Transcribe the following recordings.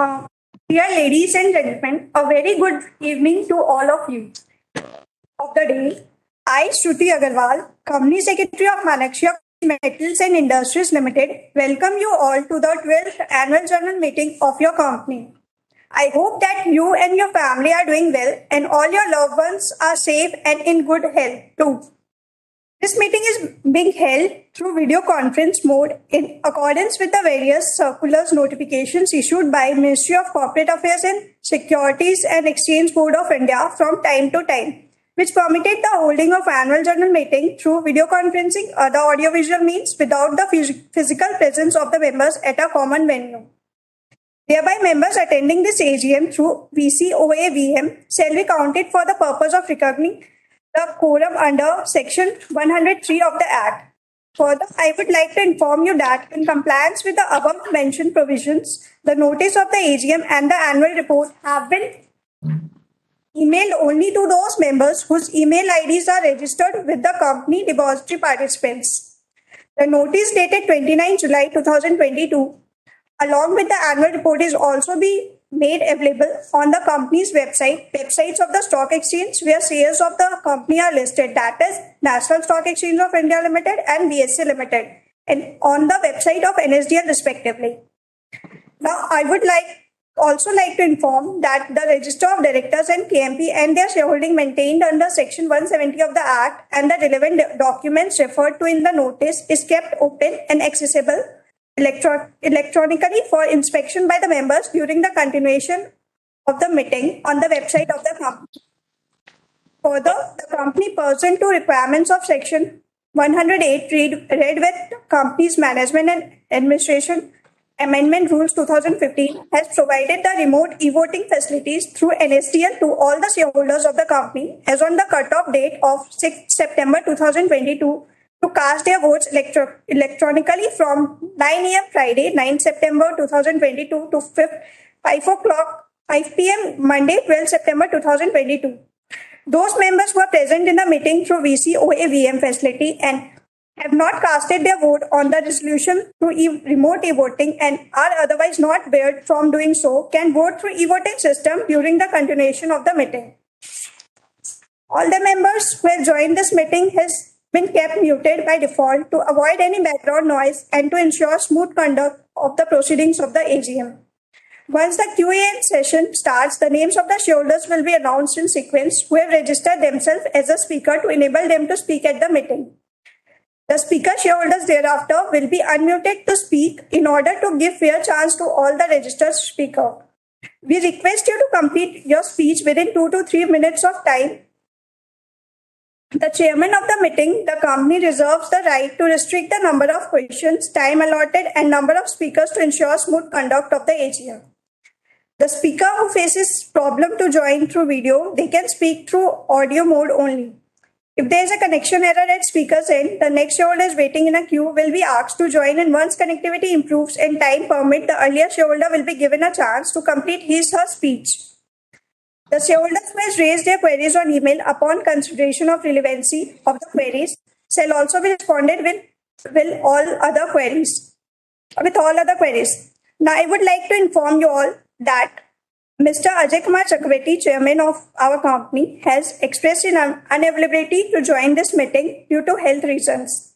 Uh, Dear ladies and gentlemen, a very good evening to all of you. Of the day, I, Shruti Agarwal, Company Secretary of Manaksia Metals and Industries Limited, welcome you all to the 12th Annual General Meeting of your company. I hope that you and your family are doing well and all your loved ones are safe and in good health too. This meeting is being held through video conference mode in accordance with the various circulars notifications issued by Ministry of Corporate Affairs and Securities and Exchange Board of India from time to time, which permitted the holding of annual general meeting through video conferencing or the audiovisual means without the physical presence of the members at a common venue. Thereby, members attending this AGM through VCOA-VM shall be counted for the purpose of reckoning the quorum under Section 103 of the Act. Further, I would like to inform you that in compliance with the above mentioned provisions, the notice of the AGM and the annual report have been emailed only to those members whose email IDs are registered with the company depository participants. The notice dated 29 July 2022 along with the annual report is also be made available on the company's websites of the stock exchange where shares of the company are listed, that is National Stock Exchange of India Limited and BSE Limited, and on the website of Nsdl respectively. Now, I would also like to inform that the Register of Directors and KMP and their shareholding maintained under Section 170 of the Act and the relevant documents referred to in the notice is kept open and accessible electronically for inspection by the members during the continuation of the meeting on the website of the company. Further, the company, pursuant to requirements of Section 108 read with Companies Management and Administration Amendment Rules 2015 has provided the remote e-voting facilities through Nsdl to all the shareholders of the company as on the cutoff date of 6 September 2022 to cast their votes electronically from 9 a.m. Friday, 9 September 2022 to 5 p.m. Monday, 12 September 2022. Those members who are present in the meeting through VCOA-VM facility and have not casted their vote on the resolution through remote e-voting and are otherwise not barred from doing so can vote through e-voting system during the continuation of the meeting. All the members who have joined this meeting has been kept muted by default to avoid any background noise and to ensure smooth conduct of the proceedings of the AGM. Once the Q&A session starts, the names of the shareholders will be announced in sequence who have registered themselves as a speaker to enable them to speak at the meeting. The speaker shareholders thereafter will be unmuted to speak in order to give fair chance to all the registered speakers. We request you to complete your speech within 2 to 3 minutes of time. The chairman of the meeting, the company reserves the right to restrict the number of questions, time allotted, and number of speakers to ensure smooth conduct of the AGM. The speaker who faces problem to join through video, they can speak through audio mode only. If there is a connection error at speaker's end, the next shareholders waiting in a queue will be asked to join, and once connectivity improves and time permit, the earlier shareholder will be given a chance to complete his/her speech. The shareholders who has raised their queries on email upon consideration of relevancy of the queries shall also be responded with all other queries. Now, I would like to inform you all that Mr. Ajay Kumar Chakravarti, chairman of our company, has expressed his unavailability to join this meeting due to health reasons.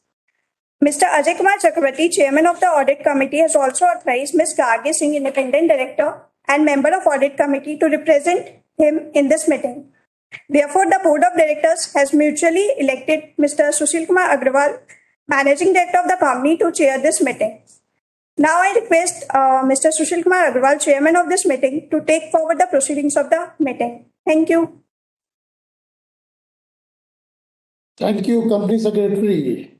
Mr. Ajay Kumar Chakravarti, chairman of the audit committee, has also authorized Ms. Gargi Singh, independent director and member of audit committee, to represent him in this meeting. Therefore, the board of directors has mutually elected Mr. Sushil Kumar Agrawal, managing director of the company, to chair this meeting. Now I request Mr. Sushil Kumar Agrawal, chairman of this meeting, to take forward the proceedings of the meeting. Thank you. Thank you, Company Secretary.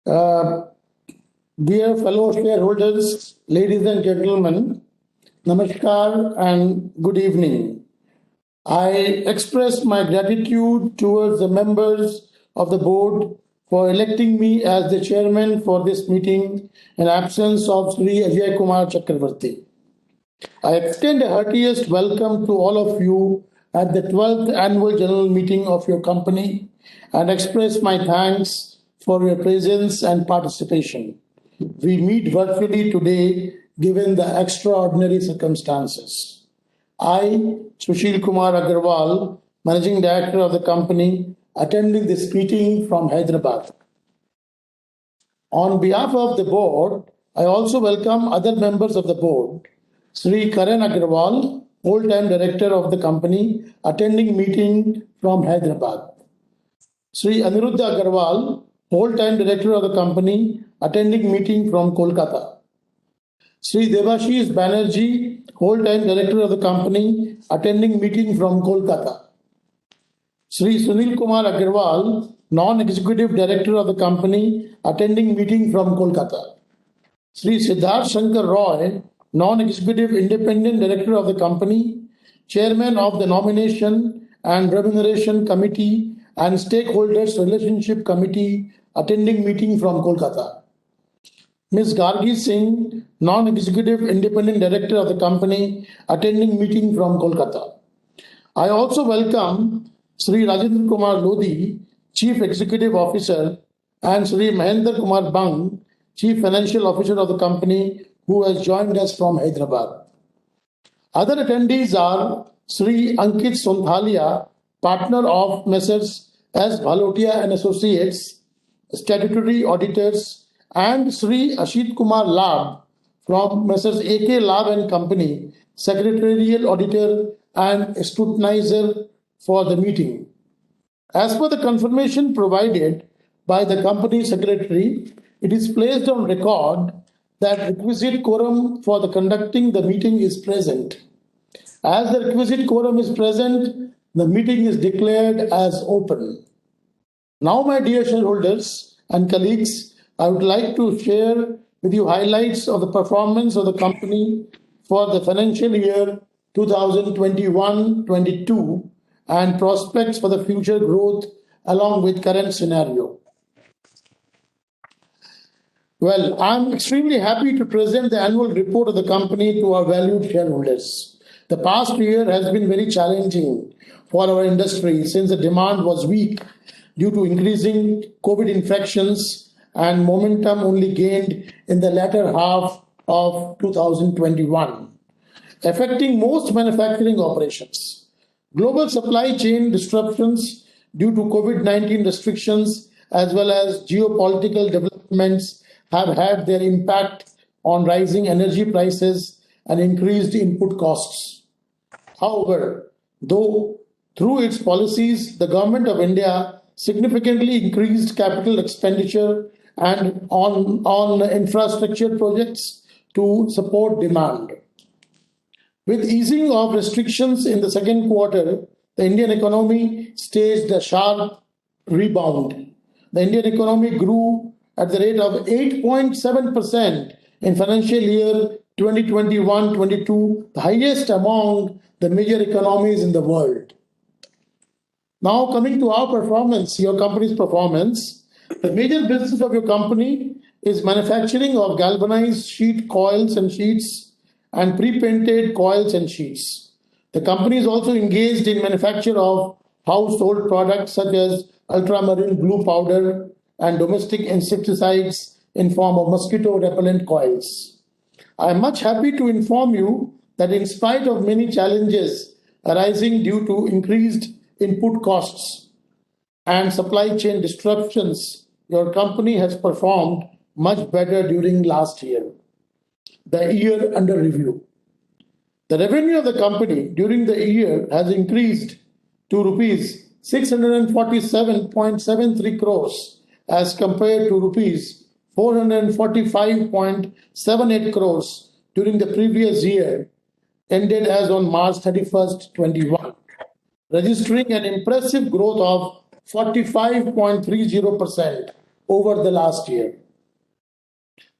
Dear fellow shareholders, ladies and gentlemen, Namaskar and good evening. I express my gratitude towards the members of the board for electing me as the chairman for this meeting in absence of Sri Ajay Kumar Chakravarti. I extend a heartiest welcome to all of you at the 12th annual general meeting of your company and express my thanks for your presence and participation. We meet virtually today given the extraordinary circumstances. I, Sushil Kumar Agarwal, Managing Director of the company, attending this meeting from Hyderabad. On behalf of the board, I also welcome other members of the board. Sri Karan Agarwal, whole-time director of the company, attending meeting from Hyderabad. Sri Aniruddha Agarwal, whole-time director of the company, attending meeting from Kolkata. Sri Devashish Banerjee, whole-time director of the company, attending meeting from Kolkata. Sri Sunil Kumar Agarwal, non-executive director of the company, attending meeting from Kolkata. Sri Siddharth Shankar Roy, non-executive independent director of the company, chairman of the nomination and remuneration committee and stakeholders relationship committee, attending meeting from Kolkata. Ms. Gargi Singh, non-executive independent director of the company, attending meeting from Kolkata. I also welcome Sri Rajendra Kumar Lodhi, Chief Executive Officer, and Sri Mahendra Kumar Bang, Chief Financial Officer of the company, who has joined us from Hyderabad. Other attendees are Sri Ankit Sonthalia, partner of Messrs. S. Bhalotia and Associates, statutory auditors, and Sri Ashit Kumar Lab from Messrs. A.K. Lab and Company, secretarial auditor and scrutinizer for the meeting. As per the confirmation provided by the company secretary, it is placed on record that requisite quorum for the conducting the meeting is present. As the requisite quorum is present, the meeting is declared as open. Now, my dear shareholders and colleagues, I would like to share with you highlights of the performance of the company for the financial year 2021-22 and prospects for the future growth along with current scenario. Well, I'm extremely happy to present the annual report of the company to our valued shareholders. The past year has been very challenging for our industry since the demand was weak due to increasing COVID infections and momentum only gained in the latter half of 2021, affecting most manufacturing operations. Global supply chain disruptions due to COVID-19 restrictions as well as geopolitical developments have had their impact on rising energy prices and increased input costs. However, though through its policies, the Government of India significantly increased capital expenditure and on infrastructure projects to support demand. With easing of restrictions in the second quarter, the Indian economy staged a sharp rebound. The Indian economy grew at the rate of 8.7% in financial year 2021-22, the highest among the major economies in the world. Now, coming to our performance, your company's performance, the major business of your company is manufacturing of galvanized sheet coils and sheets and pre-painted coils and sheets. The company is also engaged in manufacture of household products such as ultramarine blue powder and domestic insecticides in form of mosquito repellent coils. I am much happy to inform you that in spite of many challenges arising due to increased input costs and supply chain disruptions, your company has performed much better during last year, the year under review. The revenue of the company during the year has increased to rupees 647.73 crores as compared to rupees 445.78 crores during the previous year, ended as on March 31st, 21, registering an impressive growth of 45.30% over the last year.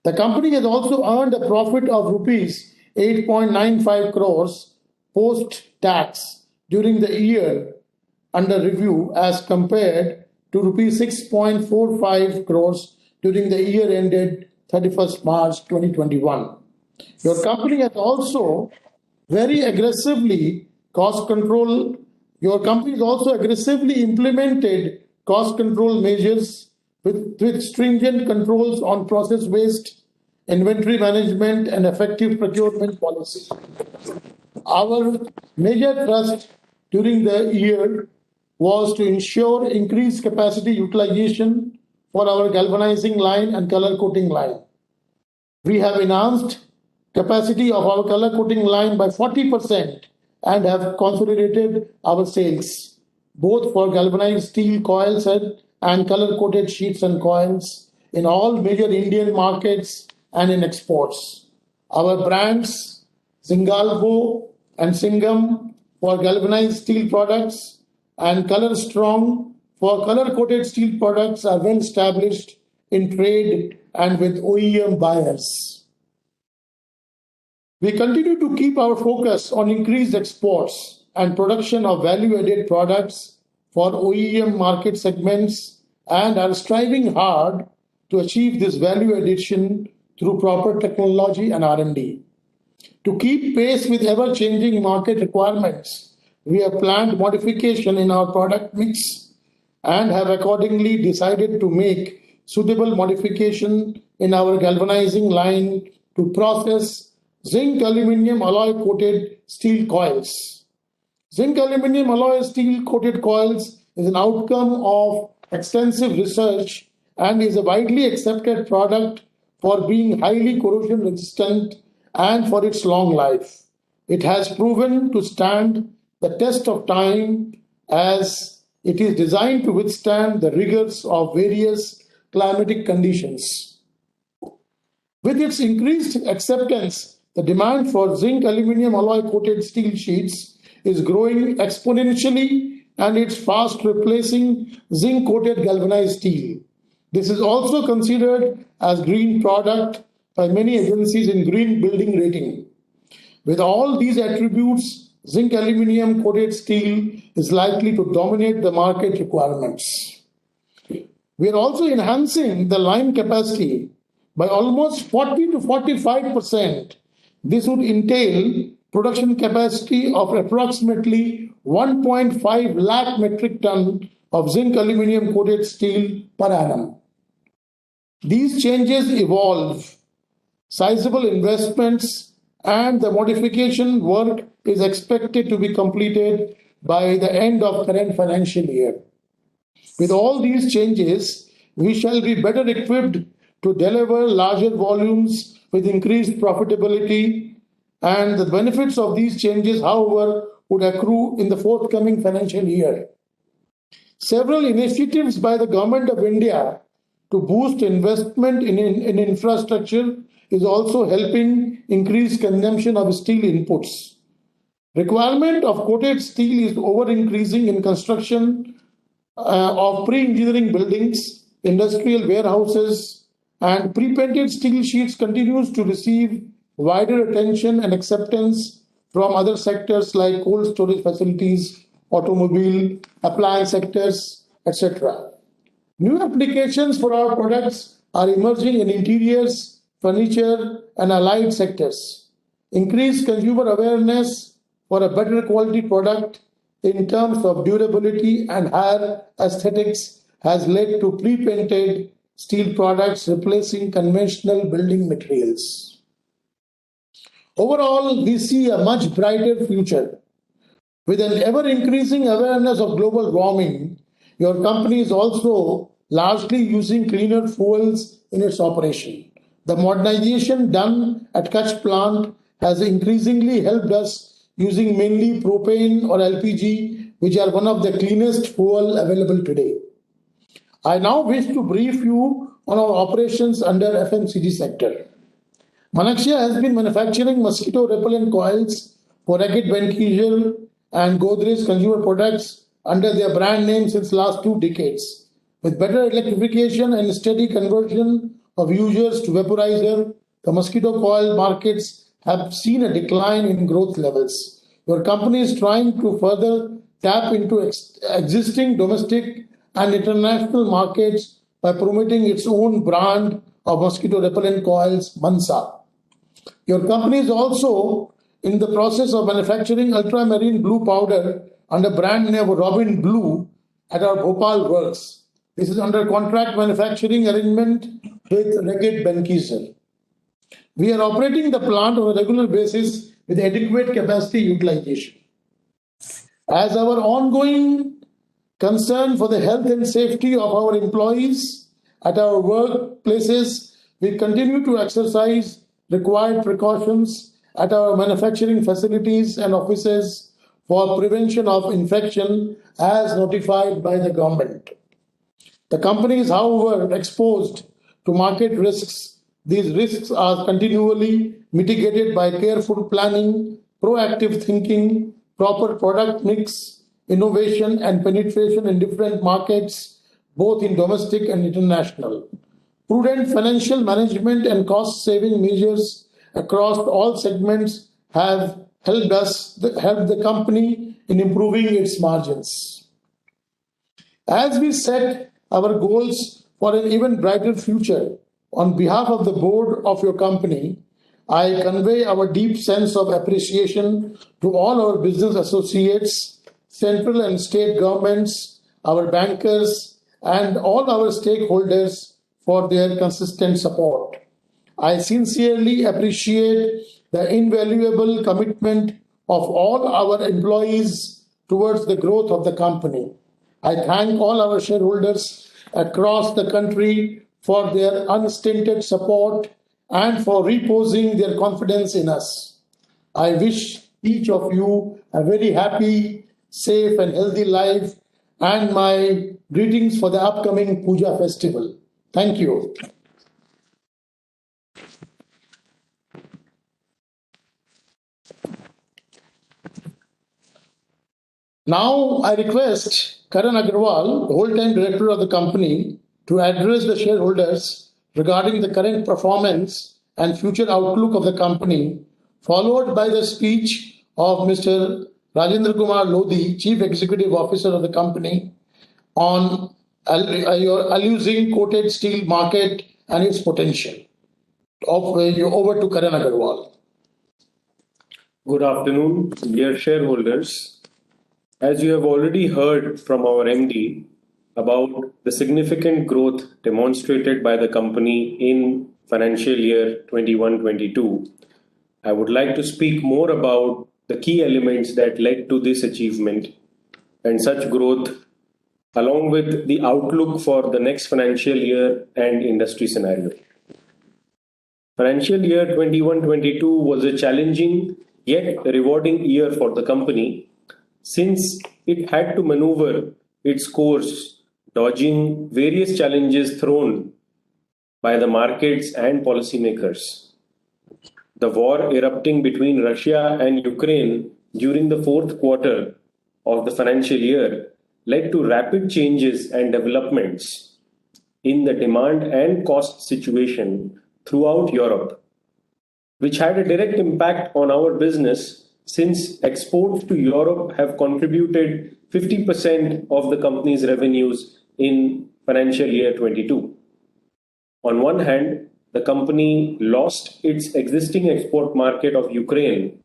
The company has also earned a profit of rupees 8.95 crores post-tax during the year under review as compared to rupees 6.45 crores during the year ended 31st March 2021. Your company has also very aggressively cost control. Your company has also aggressively implemented cost control measures with stringent controls on process waste, inventory management, and effective procurement policy. Our major thrust during the year was to ensure increased capacity utilization for our galvanizing line and color coating line. We have enhanced capacity of our color coating line by 40% and have consolidated our sales, both for galvanized steel coils and color coated sheets and coils in all major Indian markets and in exports. Our brands, Zingalvo and Singham for galvanized steel products and Color Strong for color coated steel products are well established in trade and with OEM buyers. We continue to keep our focus on increased exports and production of value-added products for OEM market segments and are striving hard to achieve this value addition through proper technology and R&D. To keep pace with ever-changing market requirements, we have planned modification in our product mix and have accordingly decided to make suitable modification in our galvanizing line to process zinc aluminum alloy coated steel coils. Zinc aluminum alloy steel coated coils is an outcome of extensive research and is a widely accepted product for being highly corrosion resistant and for its long life. It has proven to stand the test of time as it is designed to withstand the rigors of various climatic conditions. With its increased acceptance, the demand for zinc aluminum alloy coated steel sheets is growing exponentially and it's fast replacing zinc coated galvanized steel. This is also considered as green product by many agencies in green building rating. With all these attributes, zinc aluminum coated steel is likely to dominate the market requirements. We are also enhancing the line capacity by almost 40 to 45%. This would entail production capacity of approximately 1.5 lakh metric ton of zinc aluminum coated steel per annum. These changes involve sizable investments and the modification work is expected to be completed by the end of current financial year. With all these changes, we shall be better equipped to deliver larger volumes with increased profitability, and the benefits of these changes, however, would accrue in the forthcoming financial year. Several initiatives by the Government of India to boost investment in infrastructure is also helping increase consumption of steel inputs. Requirement of coated steel is over increasing in construction of pre-engineering buildings, industrial warehouses, and pre-painted steel sheets continues to receive wider attention and acceptance from other sectors like cold storage facilities, automobile, appliance sectors, etc. New applications for our products are emerging in interiors, furniture, and allied sectors. Increased consumer awareness for a better quality product in terms of durability and higher aesthetics has led to pre-painted steel products replacing conventional building materials. Overall, we see a much brighter future. With an ever-increasing awareness of global warming, your company is also largely using cleaner fuels in its operation. The modernization done at Kutch plant has increasingly helped us using mainly propane or LPG, which are one of the cleanest fuel available today. I now wish to brief you on our operations under FMCG sector. Manaksia has been manufacturing mosquito repellent coils for Reckitt Benckiser and Godrej consumer products under their brand name since last 2 decades. With better electrification and steady conversion of users to vaporizer, the mosquito coil markets have seen a decline in growth levels. Your company is trying to further tap into existing domestic and international markets by promoting its own brand of mosquito repellent coils, Mansa. Your company is also in the process of manufacturing ultramarine blue powder under brand name Robin Blue at our Bhopal works. This is under contract manufacturing arrangement with Reckitt Benckiser. We are operating the plant on a regular basis with adequate capacity utilization. As our ongoing concern for the health and safety of our employees at our workplaces, we continue to exercise required precautions at our manufacturing facilities and offices for prevention of infection as notified by the government. The company is, however, exposed to market risks. These risks are continually mitigated by careful planning, proactive thinking, proper product mix, innovation, and penetration in different markets, both in domestic and international. Prudent financial management and cost saving measures across all segments have helped the company in improving its margins. As we set our goals for an even brighter future, on behalf of the board of your company, I convey our deep sense of appreciation to all our business associates, central and state governments, our bankers, and all our stakeholders for their consistent support. I sincerely appreciate the invaluable commitment of all our employees towards the growth of the company. I thank all our shareholders across the country for their unstinted support and for reposing their confidence in us. I wish each of you a very happy, safe, and healthy life, and my greetings for the upcoming Puja festival. Thank you. Now, I request Karan Agarwal, whole-time director of the company, to address the shareholders regarding the current performance and future outlook of the company, followed by the speech of Mr. Rajendra Kumar Lodhi, Chief Executive Officer of the company, on your alusing coated steel market and its potential. Over to Karan Agarwal. Good afternoon, dear shareholders. As you have already heard from our MD about the significant growth demonstrated by the company in financial year 21-22, I would like to speak more about the key elements that led to this achievement and such growth, along with the outlook for the next financial year and industry scenario. Financial year 21-22 was a challenging yet rewarding year for the company, since it had to maneuver its course, dodging various challenges thrown by the markets and policymakers. The war erupting between Russia and Ukraine during the fourth quarter of the financial year led to rapid changes and developments in the demand and cost situation throughout Europe, which had a direct impact on our business, since exports to Europe have contributed 50% of the company's revenues in financial year 22. On one hand, the company lost its existing export market of Ukraine,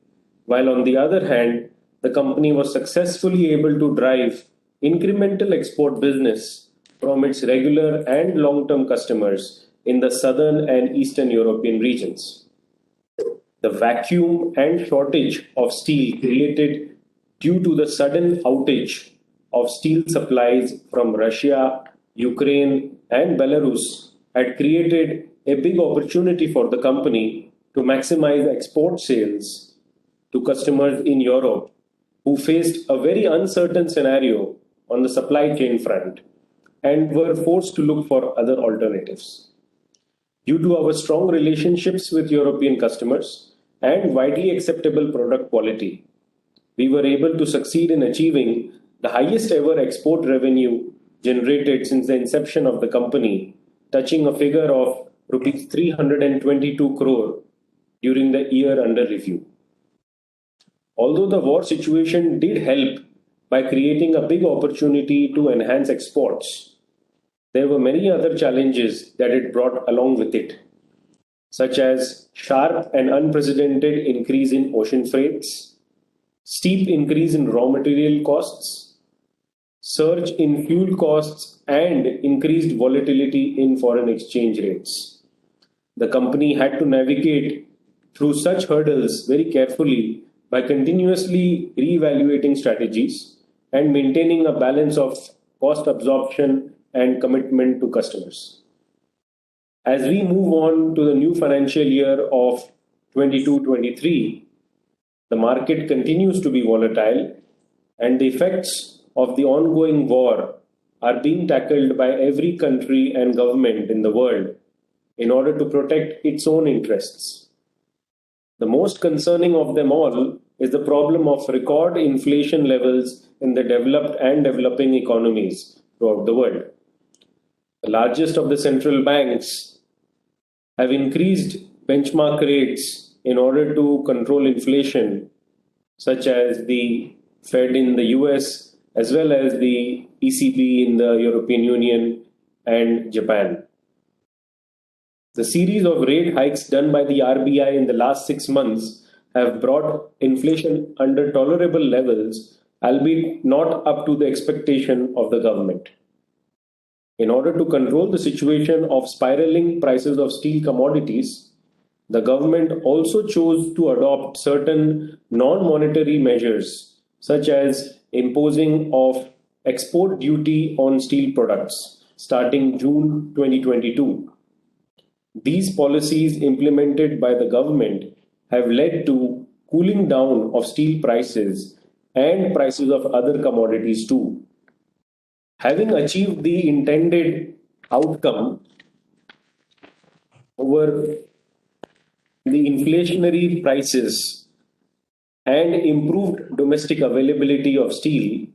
while on the other hand, the company was successfully able to drive incremental export business from its regular and long-term customers in the southern and eastern European regions. The vacuum and shortage of steel created due to the sudden outage of steel supplies from Russia, Ukraine, and Belarus had created a big opportunity for the company to maximize export sales to customers in Europe who faced a very uncertain scenario on the supply chain front and were forced to look for other alternatives. Due to our strong relationships with European customers and widely acceptable product quality, we were able to succeed in achieving the highest ever export revenue generated since the inception of the company, touching a figure of rupees 322 crore during the year under review. Although the war situation did help by creating a big opportunity to enhance exports, there were many other challenges that it brought along with it, such as sharp and unprecedented increase in ocean freights, steep increase in raw material costs, surge in fuel costs, and increased volatility in foreign exchange rates. the company had to navigate through such hurdles very carefully by continuously reevaluating strategies and maintaining a balance of cost absorption and commitment to customers. As we move on to the new financial year of 22-23, the market continues to be volatile, and the effects of the ongoing war are being tackled by every country and government in the world in order to protect its own interests. The most concerning of them all is the problem of record inflation levels in the developed and developing economies throughout the world. The largest of the central banks have increased benchmark rates in order to control inflation, such as the Fed in the US, as well as the ECB in the European Union and Japan. The series of rate hikes done by the RBI in the last 6 months have brought inflation under tolerable levels, albeit not up to the expectation of the government. In order to control the situation of spiraling prices of steel commodities, the government also chose to adopt certain non-monetary measures, such as imposing of export duty on steel products starting June 2022. These policies implemented by the government have led to cooling down of steel prices and prices of other commodities too. Having achieved the intended outcome over the inflationary prices and improved domestic availability of steel,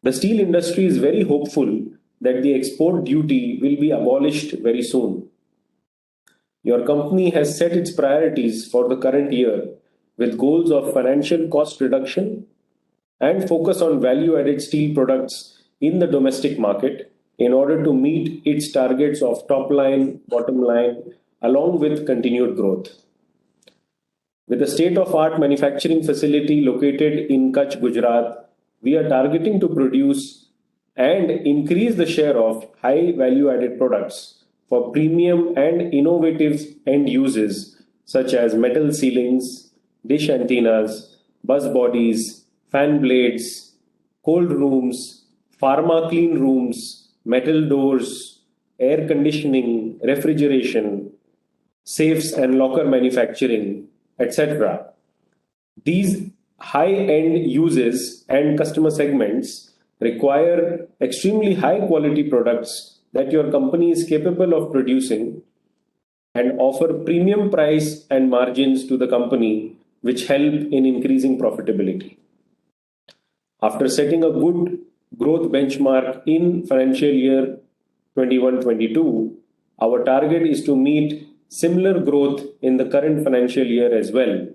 the steel industry is very hopeful that the export duty will be abolished very soon. Your company has set its priorities for the current year with goals of financial cost reduction and focus on value-added steel products in the domestic market in order to meet its targets of top line, bottom line, along with continued growth. With a state-of-art manufacturing facility located in Kutch, Gujarat, we are targeting to produce and increase the share of high value-added products for premium and innovative end uses such as metal ceilings, dish antennas, bus bodies, fan blades, cold rooms, pharma clean rooms, metal doors, air conditioning, refrigeration, safes and locker manufacturing, etc. These high-end uses and customer segments require extremely high-quality products that your company is capable of producing and offer premium price and margins to the company, which help in increasing profitability. After setting a good growth benchmark in financial year 21-22, our target is to meet similar growth in the current financial year as well,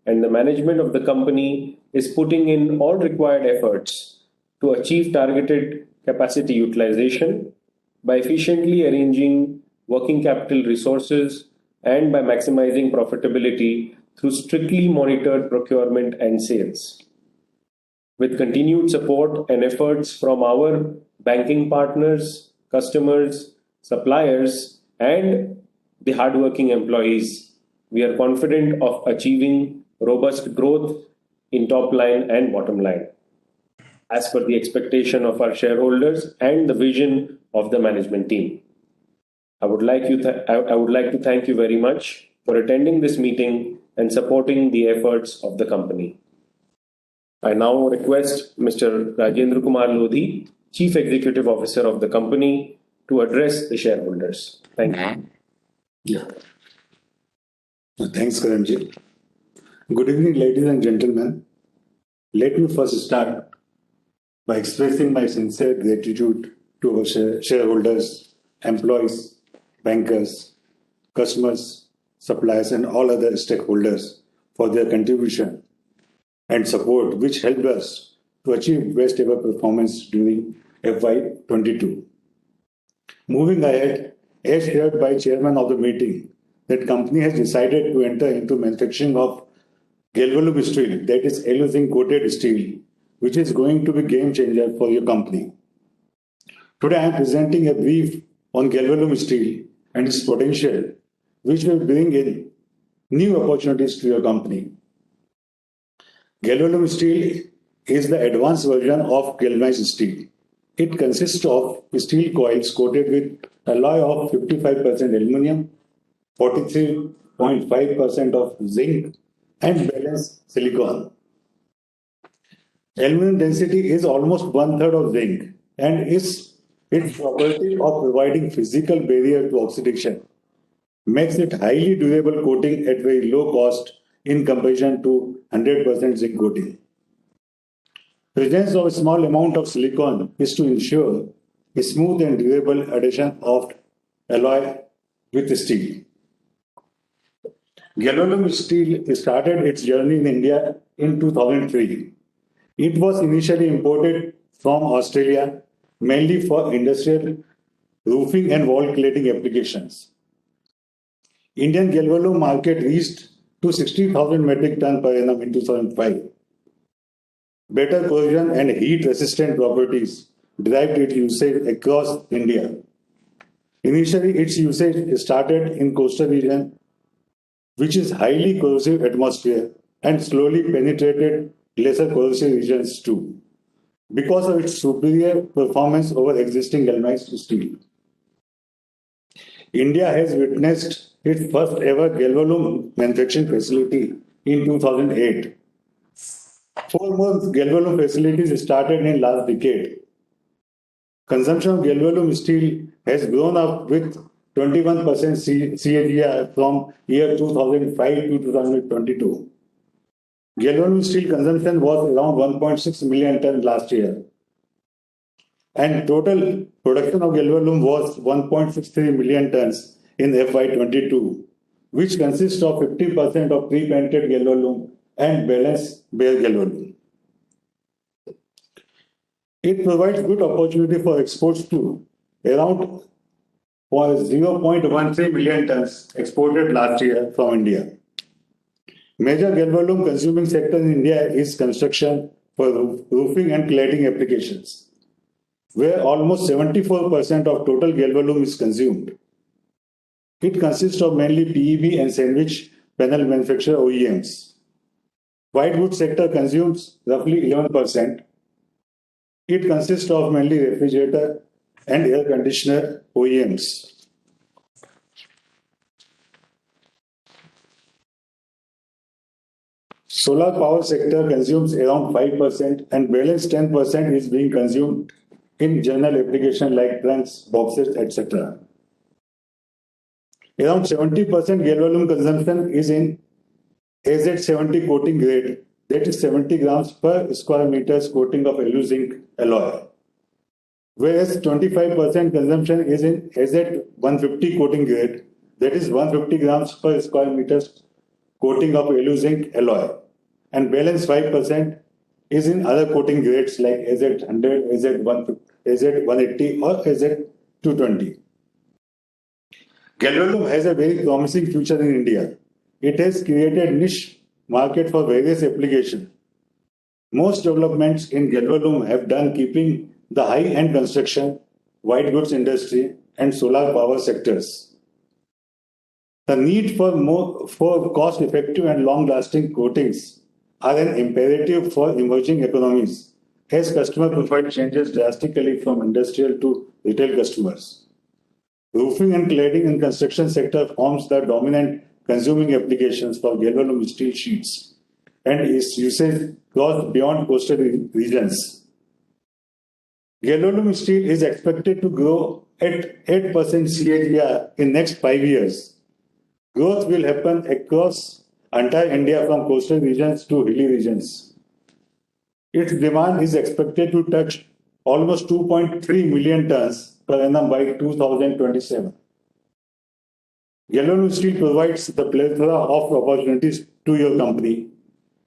and the management of the company is putting in all required efforts to achieve targeted capacity utilization by efficiently arranging working capital resources and by maximizing profitability through strictly monitored procurement and sales. With continued support and efforts from our banking partners, customers, suppliers, and the hardworking employees, we are confident of achieving robust growth in top line and bottom line, as per the expectation of our shareholders and the vision of the management team. I would like to thank you very much for attending this meeting and supporting the efforts of the company. I now request Mr. Rajendra Kumar Lodhi, Chief Executive Officer of the company, to address the shareholders. Thank you. Yeah. Thanks, Karanji. Good evening, ladies and gentlemen. Let me first start by expressing my sincere gratitude to our shareholders, employees, bankers, customers, suppliers, and all other stakeholders for their contribution and support, which helped us to achieve best ever performance during FY22. Moving ahead, as shared by Chairman of the meeting, that company has decided to enter into manufacturing of galvalume steel, that is aluzinc coated steel, which is going to be game changer for your company. Today I am presenting a brief on galvalume steel and its potential which will bring in new opportunities to your company. Galvalume steel is the advanced version of galvanized steel. It consists of steel coils coated with alloy of 55% aluminum, 43.5% of zinc, and balance silicon. Aluminum density is almost one-third of zinc and its property of providing physical barrier to oxidation makes it highly durable coating at very low cost in comparison to 100% zinc coating. Presence of a small amount of silicon is to ensure a smooth and durable adhesion of alloy with steel. Galvalume steel started its journey in India in 2003. It was initially imported from Australia, mainly for industrial roofing and wall cladding applications. Indian Galvalume market reached to 60,000 metric ton per annum in 2005. Better corrosion and heat resistant properties derived its usage across India. Initially, its usage started in coastal region, which is highly corrosive atmosphere, and slowly penetrated lesser corrosive regions too, because of its superior performance over existing galvanized steel. India has witnessed its first ever Galvalume manufacturing facility in 2008. Four more Galvalume facilities started in last decade. Consumption of Galvalume steel has grown up with 21% CAGR from year 2005 to 2022. Galvalume steel consumption was around 1.6 million ton last year. And total production of Galvalume was 1.63 million tons in FY22, which consists of 50% of pre-painted Galvalume and balance bare Galvalume. It provides good opportunity for exports too. Around 0.13 million tons exported last year from India. Major Galvalume consuming sector in India is construction for roofing and cladding applications, where almost 74% of total Galvalume is consumed. It consists of mainly PEB and sandwich panel manufacturer OEMs. White goods sector consumes roughly 11%. It consists of mainly refrigerator and air conditioner OEMs. Solar power sector consumes around 5% and balance 10% is being consumed in general application like trunks, boxes, etc. Around 70% Galvalume consumption is in AZ70 coating grade, that is 70 grams per square meters coating of alu-zinc alloy. Whereas 25% consumption is in AZ150 coating grade, that is 150 grams per square meters coating of alu-zinc alloy. And balance 5% is in other coating grades like AZ100, AZ180 or AZ220. Galvalume has a very promising future in India. It has created niche market for various applications. Most developments in Galvalume have done keeping the high-end construction, white goods industry and solar power sectors. The need for cost-effective and long-lasting coatings are an imperative for emerging economies as customer profile changes drastically from industrial to retail customers. Roofing and cladding in construction sector forms the dominant consuming applications for Galvalume steel sheets and its usage goes beyond coastal regions. Galvalume steel is expected to grow at 8% CAGR in next 5 years. Growth will happen across entire India from coastal regions to hilly regions. Its demand is expected to touch almost 2.3 million tons per annum by 2027. Galvalume steel provides the plethora of opportunities to your company.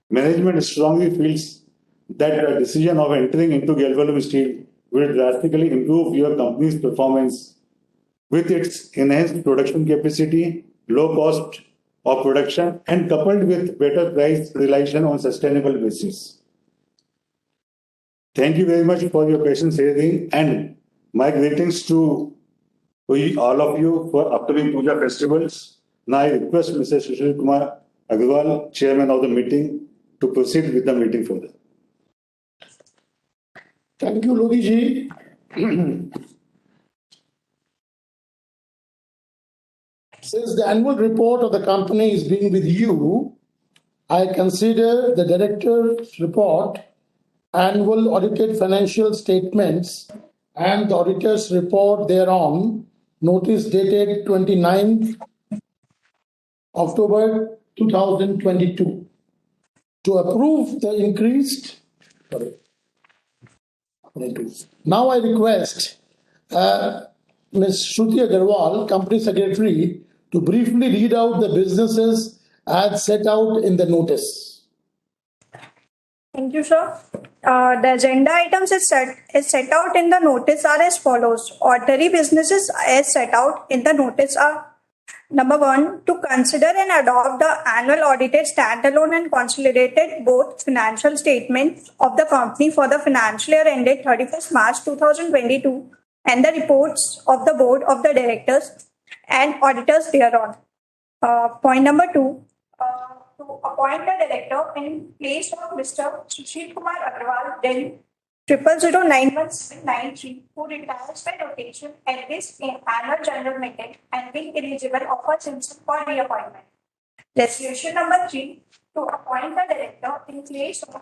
Management strongly feels that the decision of entering into Galvalume steel will drastically improve your company's performance with its enhanced production capacity, low cost of production, and coupled with better price realization on sustainable basis. Thank you very much for your patience hearing and my greetings to all of you for upcoming Puja festivals. Now I request Mr. Sushil Kumar Agarwal, Chairman of the meeting, to proceed with the meeting further. Thank you, Logi ji. Since the annual report of the company is being with you, I consider the director's report, annual audited financial statements, and the auditor's report thereon, notice dated 29th October 2022, to approve the increased. Now I request Ms. Shruti Agarwal, Company Secretary, to briefly read out the businesses as set out in the notice. Thank you, sir. The agenda items is set out in the notice are as follows. Ordinary businesses as set out in the notice are: number 1, to consider and adopt the annual audited standalone and consolidated both financial statements of the company for the financial year ended 31st March 2022 and the reports of the board of the directors and auditors thereon. Point number 2, to appoint a director in place of Mr. Sushil Kumar Agarwal, then 00091793, who retires by rotation at this annual general meeting and being eligible offers himself for reappointment. Resolution number 3, to appoint a director in place of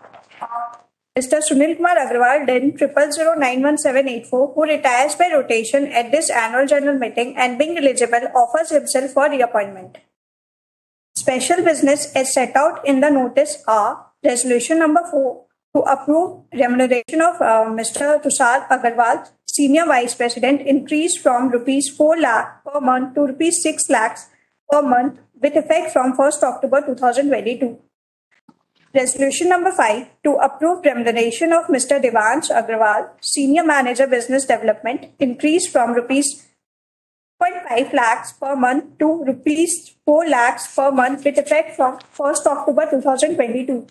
Mr. Sunil Kumar Agarwal, then 00091784, who retires by rotation at this annual general meeting and being eligible offers himself for reappointment. Special business as set out in the notice are: resolution number 4, to approve remuneration of Mr. Tushar Agarwal, Senior Vice President, increased from rupees 4 lakh per month to rupees 6 lakhs per month with effect from 1st October 2022. Resolution number 5, to approve remuneration of Mr. Devansh Agarwal, Senior Manager Business Development, increased from rupees 0.5 lakhs per month to rupees 4 lakhs per month with effect from 1st October 2022.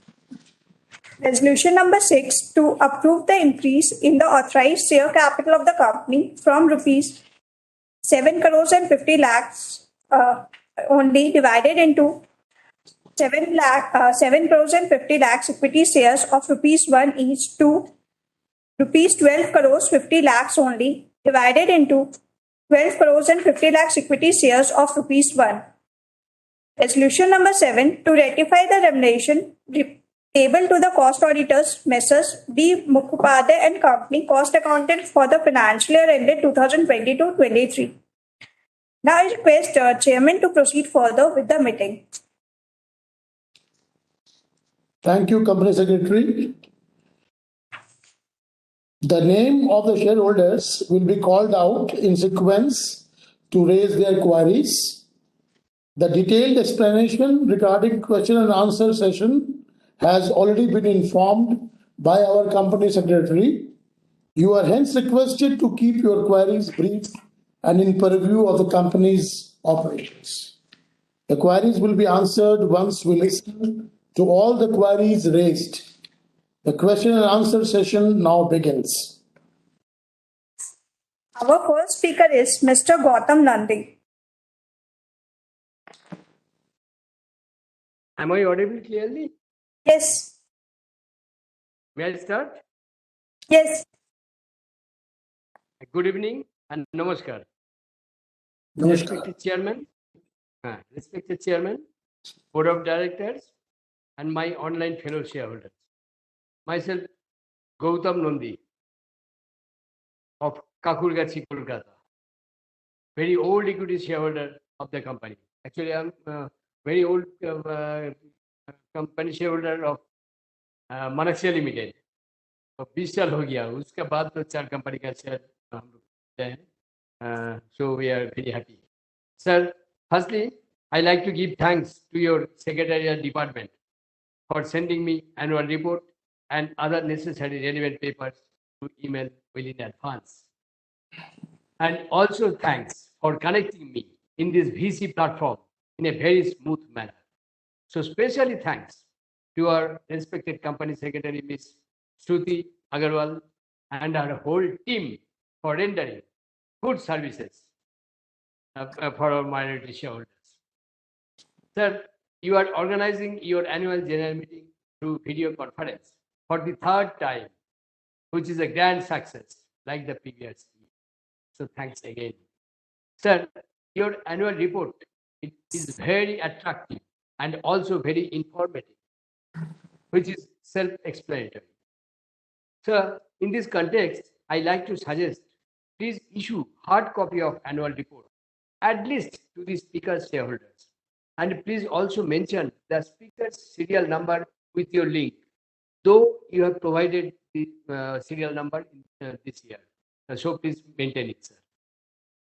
Resolution number 6, to approve the increase in the authorized share capital of the company from rupees 7 crores and 50 lakhs only divided into 7 crores and 50 lakhs equity shares of rupees 1 each to rupees 12 crores 50 lakhs only divided into 12 crores and 50 lakhs equity shares of rupees 1. Resolution number 7, to ratify the remuneration payable to the cost auditors, Messrs. D. Mukhopadhyay and Company, cost accountant for the financial year ended 2022-23. Now I request Chairman to proceed further with the meeting. Thank you, Company Secretary. The name of the shareholders will be called out in sequence to raise their queries. The detailed explanation regarding question and answer session has already been informed by our Company Secretary. You are hence requested to keep your queries brief and in purview of the company's operations. The queries will be answered once we listen to all the queries raised. The question and answer session now begins. Our first speaker is Mr. Gautam Nandi. Am I audible clearly? Yes. May I start? Yes. Good evening and namaskar. Namaskar. Respected Chairman, Board of Directors, and my online fellow shareholders. Myself, Gautam Nandi of Kakurgachi, Kolkata. Very old equity shareholder of the company. Actually, I'm very old company shareholder of Manaksia Limited. 20 साल हो गया उसके बाद तो 4 company का share हम लोग हैं. So we are very happy. Sir, firstly, I like to give thanks to your secretarial department for sending me annual report and other necessary relevant papers to email well in advance. And also thanks for connecting me in this VC platform in a very smooth manner. So specially thanks to our respected company secretary, Ms. Shruti Agarwal, and our whole team for rendering good services for our minority shareholders. Sir, you are organizing your annual general meeting through video conference for the third time, which is a grand success, like the previous year. So thanks again. Sir, your annual report it is very attractive and also very informative, which is self-explanatory. Sir, in this context, I like to suggest please issue hard copy of annual report, at least to the speaker's shareholders. And please also mention the speaker's serial number with your link, though you have provided the serial number in, this year. So please maintain it, sir.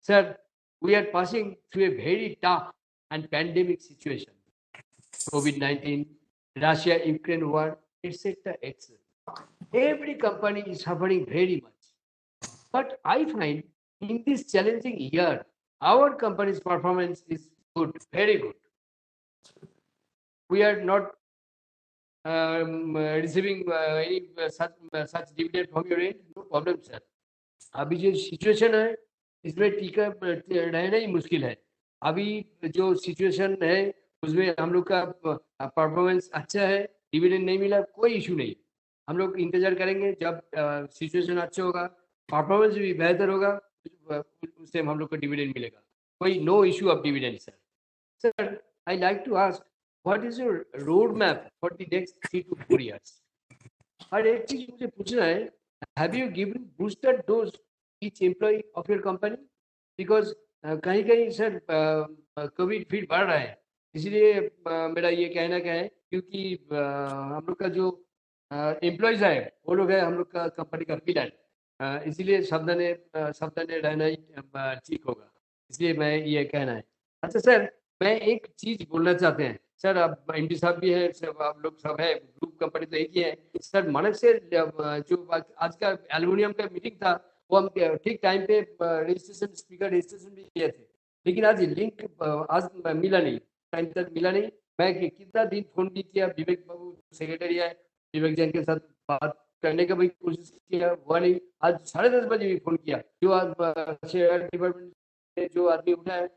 Sir, we are passing through a very tough and pandemic situation. COVID-19, Russia-Ukraine war, etc., etc. Every company is suffering very much. But I find in this challenging year, our company's performance is good, very good. We are not receiving any such dividend from your end, no problem, sir. अभी जो situation है इसमें टीका रहना ही मुश्किल है. अभी जो सिचुएशन है उसमें हम लोग का परफॉर्मेंस अच्छा है, डिविडेंड नहीं मिला, कोई इशू नहीं. हम लोग इंतजार करेंगे जब सिचुएशन अच्छा होगा, परफॉर्मेंस भी बेहतर होगा, उससे हम लोग को डिविडेंड मिलेगा. कोई no issue of dividend, sir. Sir, I like to ask what is your road map for the next 3 to 4 years. और एक चीज मुझे पूछना है, have you given booster dose each employee of your company? Because कहीं कहीं sir Covid फिर बढ़ रहा है, इसलिए मेरा ये कहना क्या है, क्योंकि हम लोग का जो एम्प्लॉयज है वो लोग है हम लोग का कंपनी का पिलर, इसीलिए सावधानी रहना ही ठीक होगा, इसलिए मैं ये कहना है. अच्छा सर, मैं एक चीज बोलना चाहते हैं सर, आप एमडी साहब भी है, सब आप लोग सब है, ग्रुप कंपनी तो एक ही है सर. मानक से जो आज का एल्युमिनियम का मीटिंग था वो हम ठीक टाइम पे रजिस्ट्रेशन स्पीकर रजिस्ट्रेशन भी किए थे, लेकिन आज लिंक आज मिला नहीं, टाइम तक मिला नहीं. मैं कितना दिन फोन भी किया, विवेक बाबू सेक्रेटरी है, विवेक जैन के साथ बात करने का भी कोशिश किया, हुआ नहीं. आज 10:30 बजे भी फोन किया, जो आज शेयर डिपार्टमेंट में जो आदमी उठा है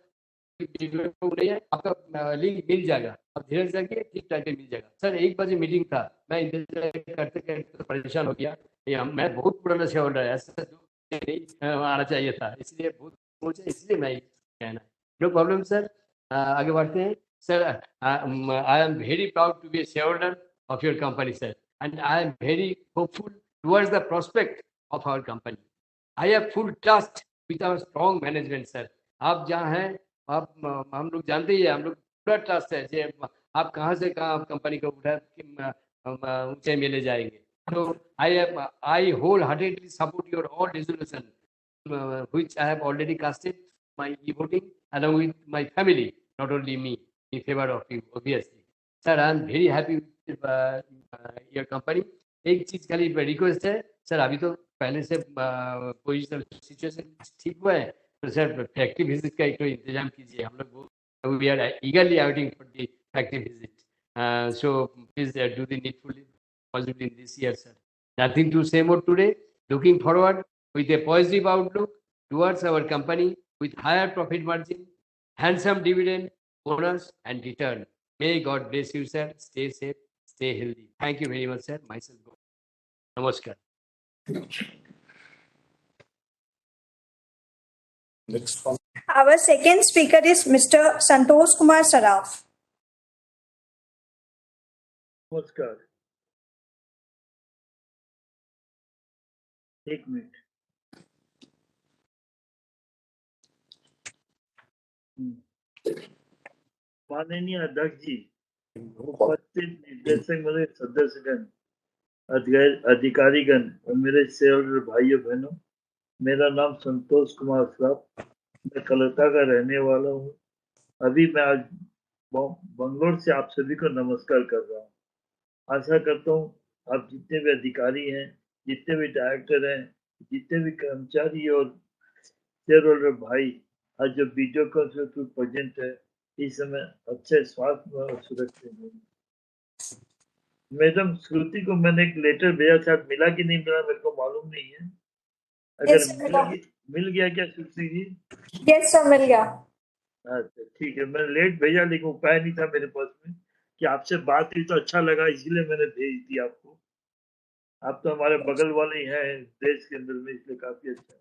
नहीं है, आपका लिंक मिल जाएगा, आप धीरे जाके ठीक टाइम पे मिल जाएगा. सर 1 बजे मीटिंग था, मैं इंतजार करते करते परेशान हो गया. मैं बहुत पुराना शेयर होल्डर है, ऐसा नहीं आना चाहिए था, इसलिए बहुत सोचा, इसलिए मैं कहना. नो प्रॉब्लम सर, आगे बढ़ते हैं. Sir, I am very proud to be a shareholder of your company sir, and I am very hopeful towards the prospect of our company. I have full trust with our strong management sir. आप जहाँ हैं आप, हम लोग जानते ही है, हम लोग पूरा ट्रस्ट है जे आप कहाँ से कहाँ कंपनी को उठा ऊंचाई में ले जाएंगे. तो I wholeheartedly support your all resolution which I have already casted my e-voting along with my family, not only me, in favor of you, obviously. Sir, I am very happy with your company. एक चीज खाली request है sir, अभी तो पहले से कोई situation ठीक हुआ है, तो सर फैक्ट्री विजिट का एक तो इंतजाम कीजिए. हम लोग we are eagerly waiting for the factory visit, so please do the needful possibly in this year, sir. Nothing to say more today. Looking forward with a positive outlook towards our company with higher profit margin, handsome dividend, bonus, and return. May God bless you, sir. Stay safe, stay healthy. Thank you very much, sir. Myself. Namaskar. Next one. Our second speaker is Mr. Santosh Kumar Saraf. नमस्कार. एक minute. माननीय अध्यक्ष जी, उपस्थित निर्देशक मंडल सदस्यगण, अधिकारीगण और मेरे shareholder भाइयों बहनों, मेरा नाम संतोष कुमार श्राफ, मैं कलकत्ता का रहने वाला हूँ. अभी मैं आज बंगलोर से आप सभी को नमस्कार कर रहा हूँ. आशा करता हूँ आप जितने भी अधिकारी हैं, जितने भी डायरेक्टर हैं, जितने भी कर्मचारी और शेयर होल्डर भाई आज जो वीडियो कॉन्फ्रेंस में प्रेजेंट है, इस समय अच्छे स्वास्थ्य और सुरक्षित हैं. मैडम श्रुति को मैंने एक लेटर भेजा, शायद मिला कि नहीं मिला मेरे को मालूम नहीं है. अगर yes, मिल गया क्या श्रुति जी? यस सर, मिल गया. अच्छा ठीक है, मैंने लेट भेजा लेकिन उपाय नहीं था मेरे पास में कि आपसे बात हुई तो अच्छा लगा, इसीलिए मैंने भेज दी आपको। आप तो हमारे बगल वाले ही हैं देश के अंदर में, इसलिए काफी अच्छा है।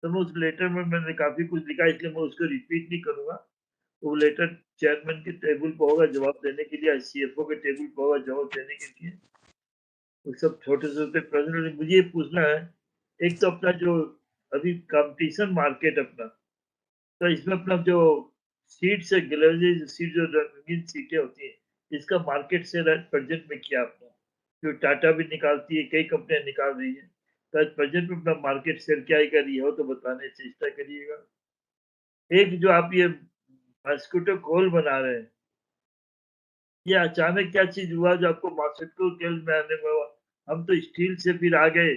तो मैं उस लेटर में मैंने काफी कुछ लिखा, इसलिए मैं उसको रिपीट नहीं करूंगा। वो लेटर चेयरमैन के टेबल पर होगा जवाब देने के लिए, सीएफओ के टेबल पर होगा जवाब देने के लिए। वो सब छोटे छोटे प्रश्न मुझे ये पूछना है। एक तो अपना जो अभी कंपटीशन मार्केट अपना, तो इसमें अपना जो सीट्स है, ग्लेजेस सीट जो रंगीन सीटें होती हैं, इसका मार्केट शेयर प्रेजेंट में किया अपना, जो टाटा भी निकालती है, कई कंपनियां निकाल रही है, तो आज प्रेजेंट में अपना मार्केट शेयर क्या कर रही हो तो बताने की चेष्टा करिएगा। एक जो आप ये मॉस्किटो कोल बना रहे हैं, ये अचानक क्या चीज हुआ जो आपको मॉस्किटो कोल में आने में हुआ? हम तो स्टील से फिर आ गए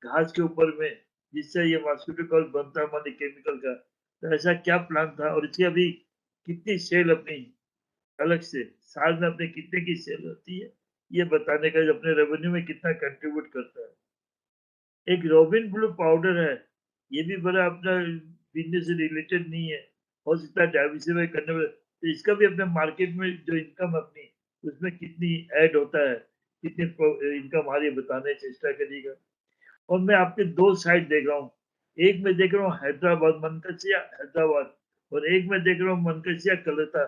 घास के ऊपर में, जिससे ये मॉस्किटो कोल बनता है हमारे केमिकल का। तो ऐसा क्या प्लान था और इसकी अभी कितनी सेल अपनी अलग से साल में अपने कितने की सेल होती है, ये बताने का, अपने रेवेन्यू में कितना कंट्रीब्यूट करता है। एक रॉबिन ब्लू पाउडर है, ये भी बड़ा अपना बिजनेस से रिलेटेड नहीं है, हो सकता है डाइवर्सिफाई करने में, तो इसका भी अपने मार्केट में जो इनकम अपनी उसमें कितनी ऐड होता है, कितनी इनकम आ रही है बताने की चेष्टा करिएगा। और मैं आपके दो साइड देख रहा हूँ, एक में देख रहा हूँ हैदराबाद मनकसिया हैदराबाद, और एक में देख रहा हूँ मनकसिया कलकत्ता।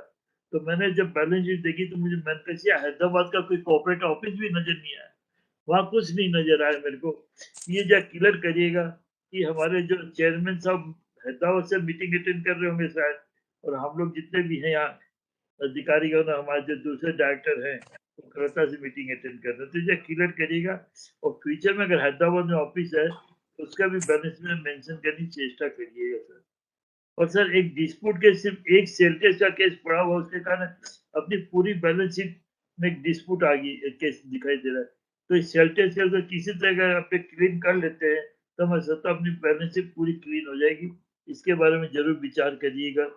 तो मैंने जब बैलेंस शीट देखी तो मुझे मनकसिया हैदराबाद का कोई कॉर्पोरेट ऑफिस भी नजर नहीं आया, वहां कुछ नहीं नजर आया मेरे को। ये जो क्लियर करिएगा कि हमारे जो चेयरमैन साहब हैदराबाद से मीटिंग अटेंड कर रहे होंगे शायद, और हम लोग जितने भी हैं यहाँ अधिकारीगण, हमारे जो दूसरे डायरेक्टर हैं वो कलकत्ता से मीटिंग अटेंड कर रहे हैं, तो ये क्लियर करिएगा। और फ्यूचर में अगर हैदराबाद में ऑफिस है तो उसका भी बैलेंस में मेंशन करने की चेष्टा करिएगा सर। और सर एक डिस्प्यूट के सिर्फ एक सेल्टेज का केस पड़ा हुआ, उसके कारण अपनी पूरी बैलेंस शीट में एक डिस्प्यूट आ गई, एक केस दिखाई दे रहा है। तो इस सेल्टेज के अगर किसी तरह का आप क्लीन कर लेते हैं तो मैं सोचता हूँ अपनी बैलेंस शीट पूरी क्लीन हो जाएगी। इसके बारे में जरूर विचार करिएगा।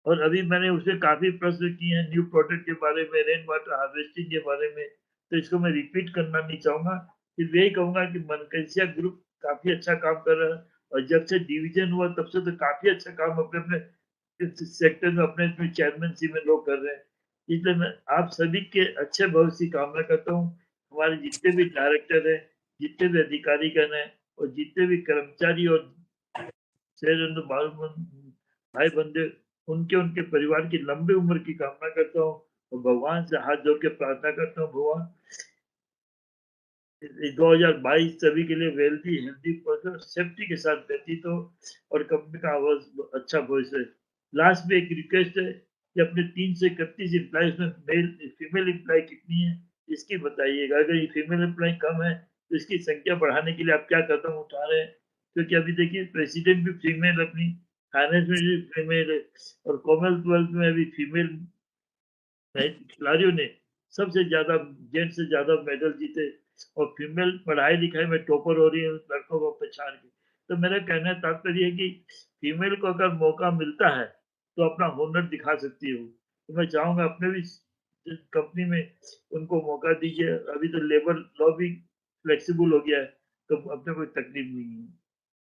और अभी मैंने उससे काफी प्रश्न किए हैं न्यू प्रोडक्ट के बारे में, रेन वाटर हार्वेस्टिंग के बारे में, तो इसको मैं रिपीट करना नहीं चाहूंगा। सिर्फ यही कहूंगा कि मनकसिया ग्रुप काफी अच्छा काम कर रहा है, और जब से डिवीजन हुआ तब से तो काफी अच्छा काम अपने अपने सेक्टर में अपने चेयरमैनशिप में लोग कर रहे हैं। इसलिए मैं आप सभी के अच्छे भविष्य की कामना करता हूँ। हमारे जितने भी डायरेक्टर हैं, जितने भी अधिकारीगण हैं, और जितने भी कर्मचारी और शेर भाई बंदे, उनके उनके परिवार की लंबी उम्र की कामना करता हूँ, और भगवान से हाथ जोड़ के प्रार्थना करता हूँ, भगवान 2022 सभी के लिए वेल्थी हेल्थी पर्सन सेफ्टी के साथ व्यतीत हो, और कंपनी का आवाज अच्छा भविष्य। लास्ट में एक रिक्वेस्ट है कि अपने 331 एम्प्लॉइज में मेल फीमेल एम्प्लॉय कितनी है इसकी बताइएगा। अगर ये फीमेल एम्प्लॉय कम है तो इसकी संख्या बढ़ाने के लिए आप क्या कदम उठा रहे हैं? क्योंकि अभी देखिए प्रेसिडेंट भी फीमेल, अपनी फाइनेंस में भी फीमेल है, और कॉमनवेल्थ में अभी फीमेल खिलाड़ियों ने सबसे ज्यादा, जेंट्स से ज्यादा मेडल जीते, और फीमेल पढ़ाई लिखाई में टॉपर हो रही है लड़कों को पछाड़ के। तो मेरा कहना तात्पर्य है कि फीमेल को अगर मौका मिलता है तो अपना हुनर दिखा सकती हो। तो मैं चाहूंगा अपने भी कंपनी में उनको मौका दीजिए। अभी तो लेबर लॉ भी फ्लेक्सिबल हो गया है, तो अपने कोई तकलीफ नहीं है।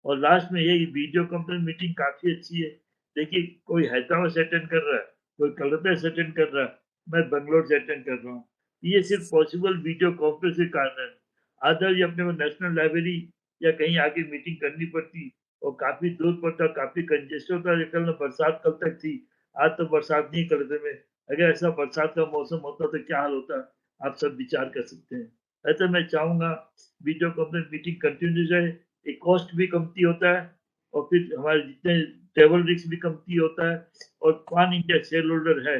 और लास्ट में यही वीडियो कॉन्फ्रेंस मीटिंग काफी अच्छी है। देखिए कोई हैदराबाद से अटेंड कर रहा है, कोई कलकत्ता से अटेंड कर रहा है, मैं बंगलोर से अटेंड कर रहा हूँ। ये सिर्फ पॉसिबल वीडियो कॉन्फ्रेंस के कारण है। अदर अपने को नेशनल लाइब्रेरी या कहीं आके मीटिंग करनी पड़ती, और काफी दूर पड़ता, काफी कंजेस्ट होता है। कल बरसात कल तक थी, आज तो बरसात नहीं कलकत्ते में। अगर ऐसा बरसात का मौसम होता तो क्या हाल होता, आप सब विचार कर सकते हैं। ऐसा मैं चाहूंगा वीडियो कॉन्फ्रेंस मीटिंग कंटिन्यू रहे, एक कॉस्ट भी कमती होता है, और फिर हमारे जितने ट्रेवल रिस्क भी कमती होता है, और पान इंडिया शेयर होल्डर है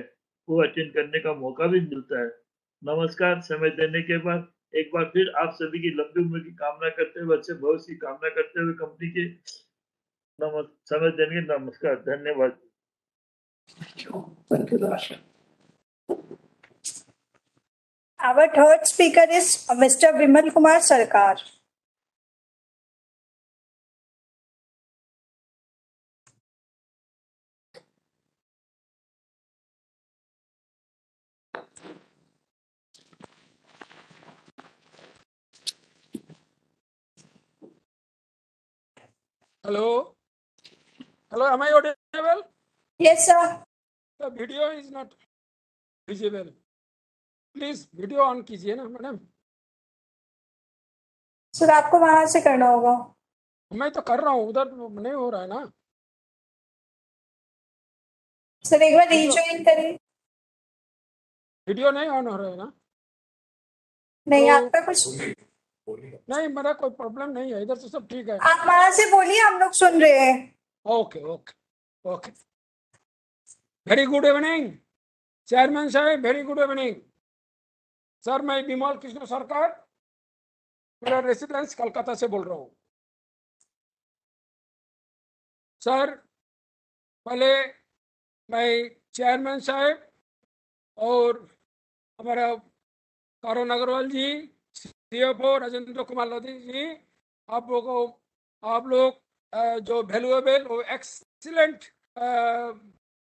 वो अटेंड करने का मौका भी मिलता है। नमस्कार। समय देने के बाद एक बार फिर आप सभी की लंबी उम्र की कामना करते हुए, अच्छे भविष्य की कामना करते हुए, कंपनी के समय देने के नमस्कार, धन्यवाद। Thank you, Dash. Our third speaker is Mr. Vimal Kumar Sarkar. Hello. Hello, am I audible? Yes, sir. The video is not visible. Please video on कीजिए ना मैडम. सर आपको वहां से करना होगा. मैं तो कर रहा हूँ, उधर नहीं हो रहा है ना. सर एक बार रीजॉइन करें. वीडियो नहीं ऑन हो रहा है ना. नहीं तो- आपका कुछ नहीं, मेरा कोई प्रॉब्लम नहीं है, इधर से सब ठीक है. आप वहां से बोलिए, हम लोग सुन रहे हैं. Okay okay okay. Very good evening chairman साहब, वेरी गुड इवनिंग सर. मैं विमल कृष्ण सरकार, मेरा रेसिडेंस कलकत्ता से बोल रहा हूँ. सर पहले मैं चेयरमैन साहब और हमारा करुण अग्रवाल जी, सीएफओ राजेंद्र कुमार लोधी जी, आप लोग जो वैल्यूएबल और एक्सीलेंट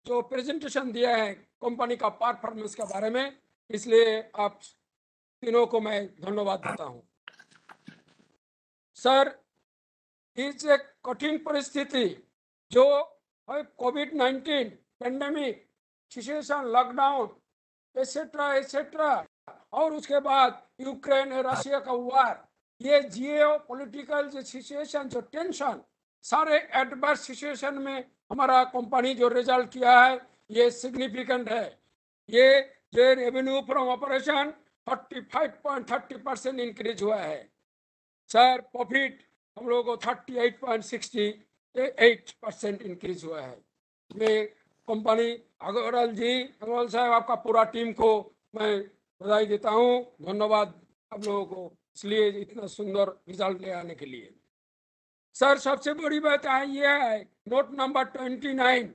जो प्रेजेंटेशन दिया है कंपनी का परफॉर्मेंस के बारे में, इसलिए आप तीनों को मैं धन्यवाद देता हूं. सर इस एक कठिन परिस्थिति जो कोविड-19 pandemic situation, lockdown etcetera etcetera, और उसके बाद यूक्रेन और रशिया का वार, ये जियो पॉलिटिकल जो सिचुएशन, जो टेंशन, सारे एडवर्स सिचुएशन में हमारा कंपनी जो रिजल्ट किया है ये सिग्निफिकेंट है. ये जो रेवेन्यू फ्रॉम ऑपरेशन 35.30% इंक्रीज हुआ है. सर प्रॉफिट हम लोगों को 38.68% इंक्रीज हुआ है. मैं कंपनी अग्रवाल साहब, आपका पूरा टीम को मैं बधाई देता हूँ, धन्यवाद आप लोगों को, इसलिए इतना सुंदर रिजल्ट ले आने के लिए. सर सबसे बड़ी बात ये है, नोट नंबर 29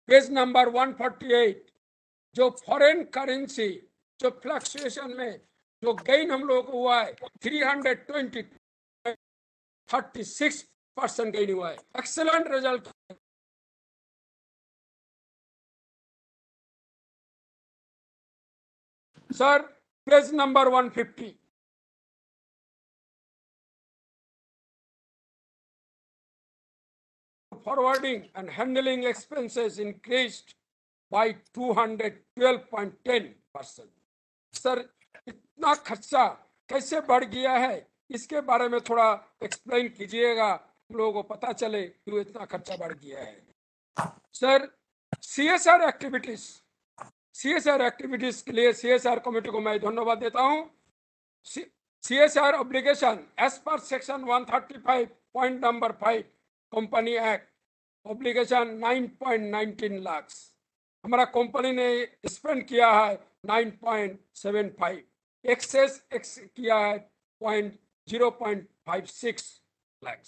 पेज नंबर 148, जो फॉरेन करेंसी जो फ्लक्चुएशन में जो गेन हम लोगों को हुआ है 36% गेन हुआ है. Excellent result. Sir page number 150, forwarding and handling expenses increased by 212.10%. Sir इतना खर्चा कैसे बढ़ गया है, इसके बारे में थोड़ा एक्सप्लेन कीजिएगा, हम लोगों को पता चले कि इतना खर्चा बढ़ गया है. सर सीएसआर एक्टिविटीज के लिए सीएसआर कमेटी को मैं धन्यवाद देता हूं. CSR obligation as per section 135 point number 5 company act, obligation 9.19 lakh, हमारा कंपनी ने स्पेंड किया है 9.75, एक्सेस किया है 0.56 लाख.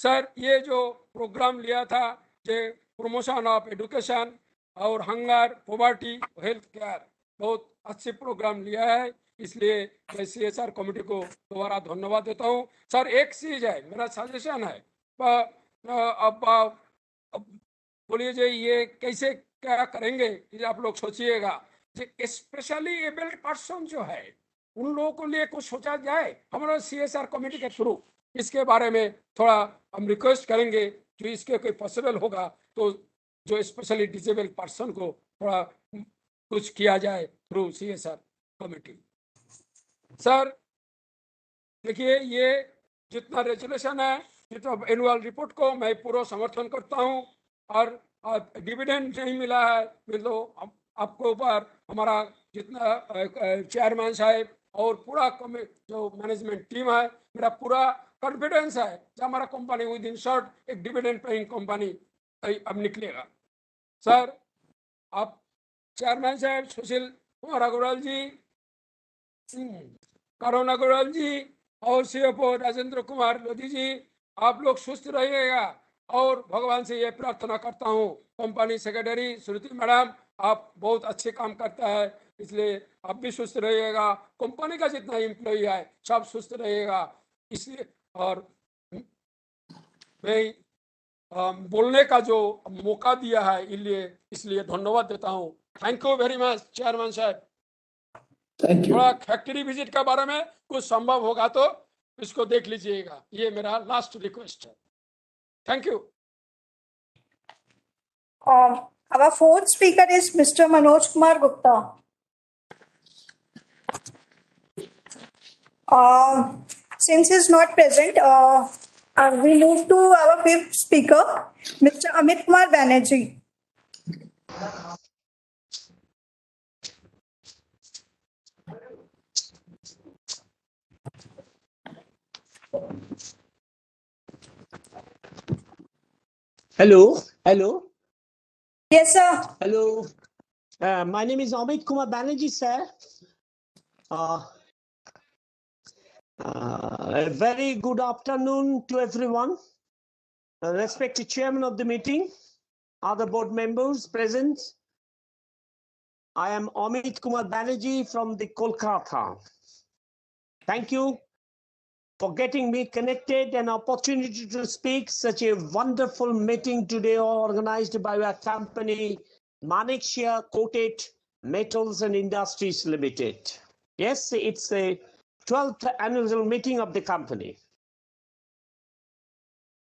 सर ये जो प्रोग्राम लिया था, जो प्रमोशन ऑफ एजुकेशन और हंगर पॉवर्टी हेल्थ केयर, बहुत अच्छे प्रोग्राम लिया है, इसलिए मैं सीएसआर कमेटी को दोबारा धन्यवाद देता हूं. सर एक चीज है, मेरा सजेशन है, अब बोलिए जी ये कैसे क्या करेंगे, ये आप लोग सोचिएगा. स्पेशली एबल्ड पर्सन जो है उन लोगों को लिए कुछ सोचा जाए हमारा सीएसआर कमेटी के थ्रू, इसके बारे में थोड़ा हम रिक्वेस्ट करेंगे. जो इसके कोई पॉसिबल होगा तो जो स्पेशली डिसेबल पर्सन को थोड़ा कुछ किया जाए थ्रू सीएसआर कमेटी. सर देखिए ये जितना रेजोल्यूशन है, जितना एनुअल रिपोर्ट को मैं पूरा समर्थन करता हूं, और डिविडेंड नहीं मिला है मतलब आपको ऊपर हमारा जितना चेयरमैन साहब और पूरा जो मैनेजमेंट टीम है, मेरा पूरा कॉन्फिडेंस है कि हमारा कंपनी विद इन शॉर्ट एक डिविडेंड पेइंग कंपनी अब निकलेगा. सर आप चेयरमैन साहब सुशील कुमार अग्रवाल जी, करुण अग्रवाल जी और सीएफओ राजेंद्र कुमार लोधी जी, आप लोग सुस्त रहिएगा, और भगवान से ये प्रार्थना करता हूँ कंपनी सेक्रेटरी श्रुति मैडम, आप बहुत अच्छे काम करता है, इसलिए आप भी सुस्त रहिएगा, कंपनी का जितना एम्प्लॉई है सब सुस्त रहेगा. इसलिए और मैं बोलने का जो मौका दिया है इसलिए धन्यवाद देता हूँ. Thank you very much chairman साहब. Thank you. थोड़ा फैक्ट्री विजिट के बारे में कुछ संभव होगा तो इसको देख लीजिएगा, ये मेरा लास्ट रिक्वेस्ट है. Thank you. Our fourth speaker is Mr. Manoj Kumar Gupta. Since he's not present, we move to our fifth speaker, Mr. Amit Kumar Banerjee. Hello, hello, Yes, sir. hello. My name is Amit Kumar Banerjee, sir. A very good afternoon to everyone. Respected chairman of the meeting, other board members present. I am Amit Kumar Banerjee from the Kolkata. Thank you for getting me connected and opportunity to speak such a wonderful meeting today organized by our company, Manaksia Coated Metals and Industries Limited. Yes, it's the 12th annual meeting of the company.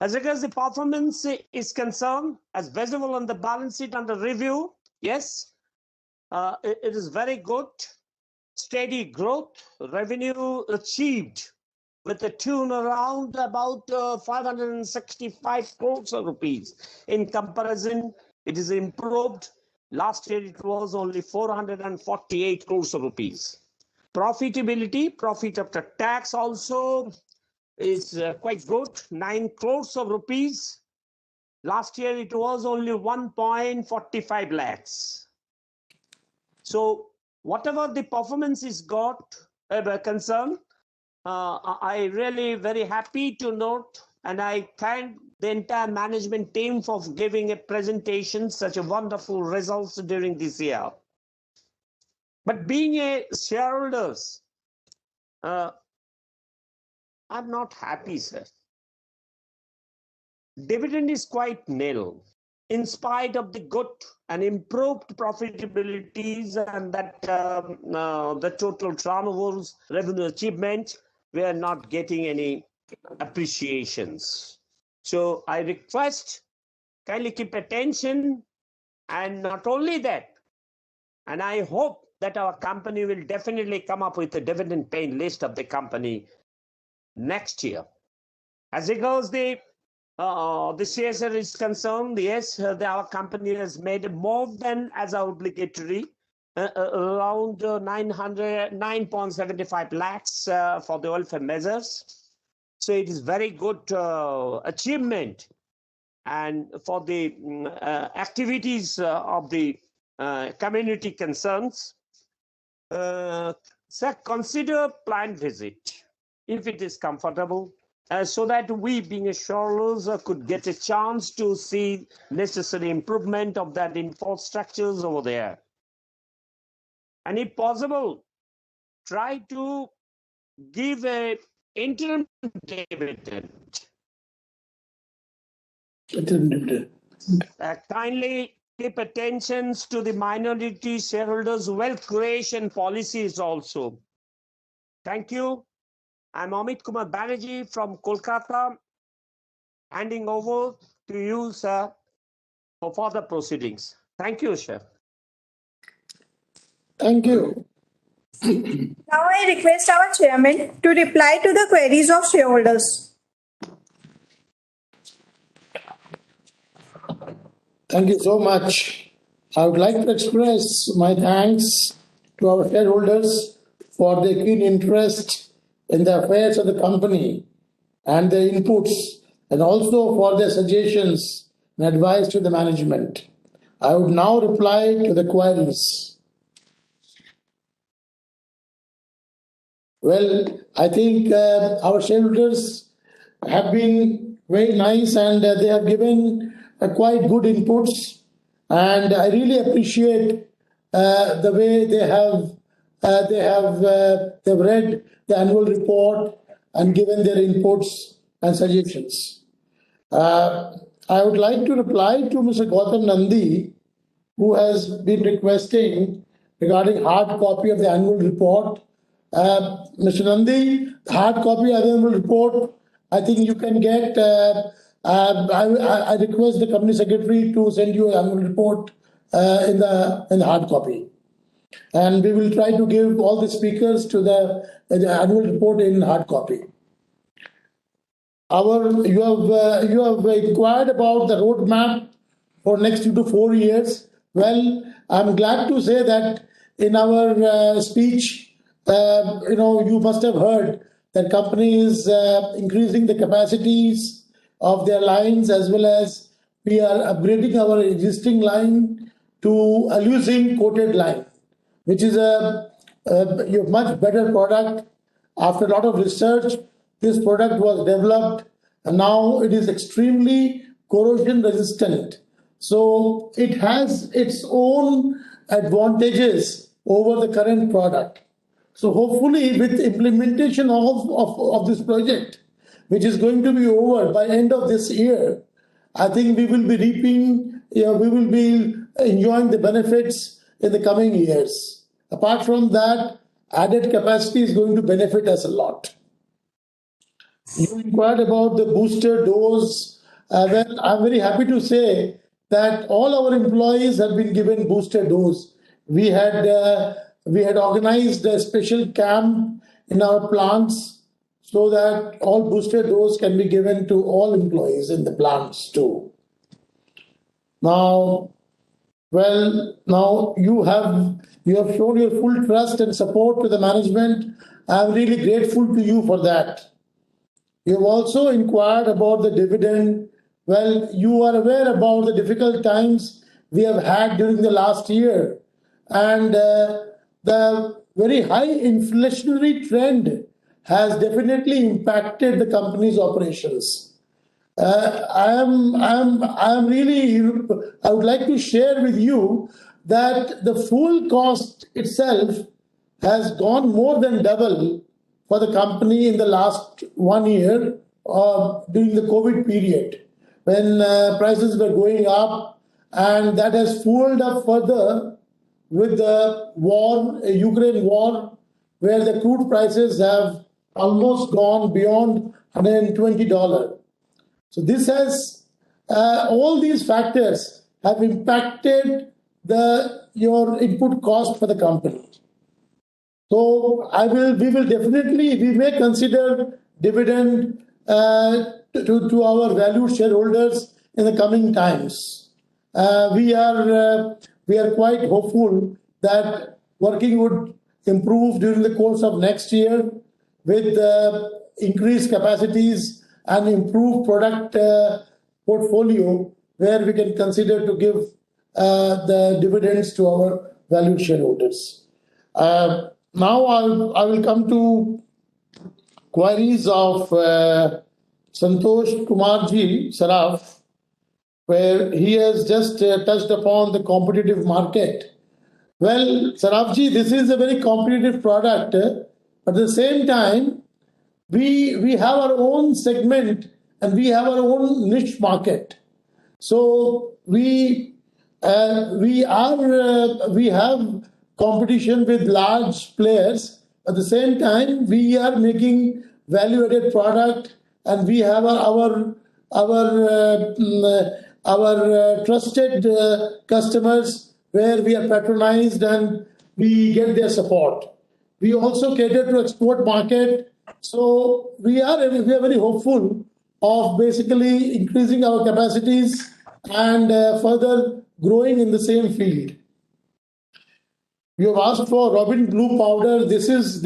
As regards the performance is concerned, as visible on the balance sheet under review, yes, it is very good. Steady growth, revenue achieved with a tune around about 565 crores of rupees. In comparison, it is improved. Last year, it was only 448 crores of rupees. Profitability, profit after tax also is quite good, 9 crores of rupees. Last year, it was only 1.45 lakhs. So whatever the performance is got concerned, I really very happy to note, and I thank the entire management team for giving a presentation, such a wonderful results during this year. But being a shareholders, I'm not happy, sir. Dividend is quite nil. In spite of the good and improved profitabilities and that the total turnovers, revenue achievement, we are not getting any appreciations. So I request kindly keep attention, and not only that, and I hope that our company will definitely come up with a dividend paying list of the company next year. As regards the CSR is concerned, yes, our company has made more than as obligatory, around 9.75 lakhs for the welfare measures. So it is very good achievement. And for the activities of the community concerns, sir, consider plant visit if it is comfortable. So that we, being a shareholders, could get a chance to see necessary improvement of that infrastructures over there. And if possible, try to give a interim dividend. Kindly keep attention to the minority shareholders' wealth creation policies also. Thank you. I'm Amit Kumar Banerjee from Kolkata, handing over to you, sir, for further proceedings. Thank you, sir. Thank you. Now I request our chairman to reply to the queries of shareholders. Thank you so much. I would like to express my thanks to our shareholders for their keen interest in the affairs of the company and their inputs, and also for their suggestions and advice to the management. I would now reply to the queries. Well, I think our shareholders have been very nice, and they have given quite good inputs, and I really appreciate the way they've read the annual report and given their inputs and suggestions. I would like to reply to Mr. Gautam Nandi, who has been requesting regarding hard copy of the annual report. Mr. Nandi, hard copy of the annual report, I think you can get. I request the company secretary to send you an annual report in the hard copy. And we will try to give all the speakers to the annual report in hard copy. You have inquired about the roadmap for next 2 to 4 years. Well, I'm glad to say that in our speech, you must have heard that company is increasing the capacities of their lines, as well as we are upgrading our existing line to a leucine coated line, which is a much better product. After a lot of research, this product was developed, and now it is extremely corrosion resistant. So it has its own advantages over the current product. So hopefully, with implementation of this project, which is going to be over by end of this year, I think we will be reaping, we will be enjoying the benefits in the coming years. Apart from that, added capacity is going to benefit us a lot. You inquired about the booster dose. Well, I'm very happy to say that all our employees have been given booster dose. We had organized a special camp in our plants so that all booster dose can be given to all employees in the plants too. Now you have shown your full trust and support to the management. I'm really grateful to you for that. You have also inquired about the dividend. Well, you are aware about the difficult times we have had during the last year, and the very high inflationary trend has definitely impacted the company's operations. I would like to share with you that the fuel cost itself has gone more than double for the company in the last 1 year during the COVID period, when prices were going up, and that has fueled up further with the Ukraine war, where the crude prices have almost gone beyond $120. So this has all these factors have impacted your input cost for the company. So we may consider dividend to our valued shareholders in the coming times. We are quite hopeful that working would improve during the course of next year with increased capacities and improved product portfolio, where we can consider to give the dividends to our valued shareholders. Now I will come to queries of Santosh Kumarji Saraf, where he has just touched upon the competitive market. Well, Sarafji, this is a very competitive product, but at the same time, we have our own segment and we have our own niche market. So we have competition with large players. At the same time, we are making value-added product, and we have our trusted customers where we are patronized and we get their support. We also cater to export market. So we are very hopeful of basically increasing our capacities and further growing in the same field. You have asked for Robin Blue powder. This is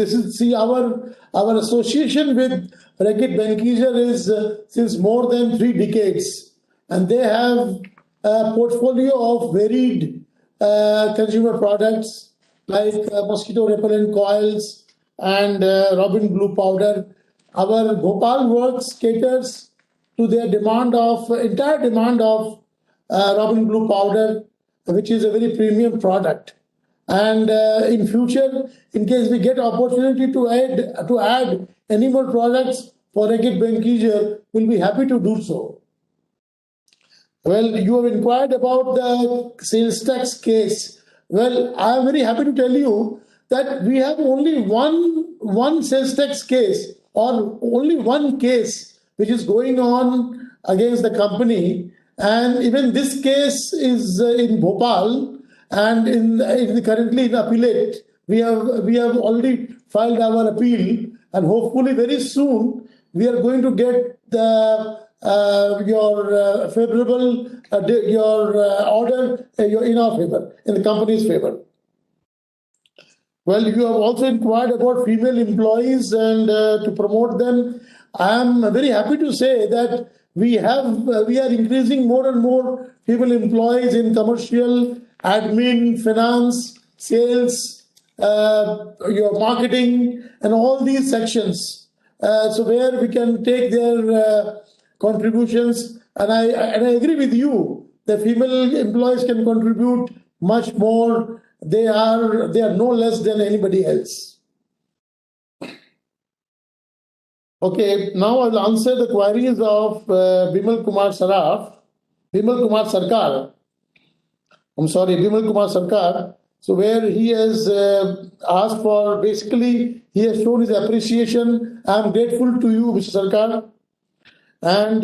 our association with Reckitt Benckiser is since more than 3 decades, and they have a portfolio of varied consumer products like mosquito repellent coils and Robin Blue powder. Our Bhopal works caters to their entire demand of Robin Blue powder, which is a very premium product. And in future, in case we get opportunity to add any more products for Reckitt Benckiser, we'll be happy to do so. Well, you have inquired about the sales tax case. Well, I am very happy to tell you that we have only one sales tax case, or only one case which is going on against the company, And even this case is in Bhopal, and currently in appellate. We have already filed our appeal, and hopefully very soon we are going to get the your favorable your order in our favor, in the company's favor. Well, you have also inquired about female employees and to promote them. I am very happy to say that we are increasing more and more female employees in commercial, admin, finance, sales, your marketing, and all these sections. So where we can take their contributions, and I agree with you. The female employees can contribute much more. They are no less than anybody else. Okay, now I'll answer the queries of Bimal Kumar Sarkar. Bimal Kumar Sarkar. So where he has asked for, basically, he has shown his appreciation. I'm grateful to you, Mr. Sarkar. And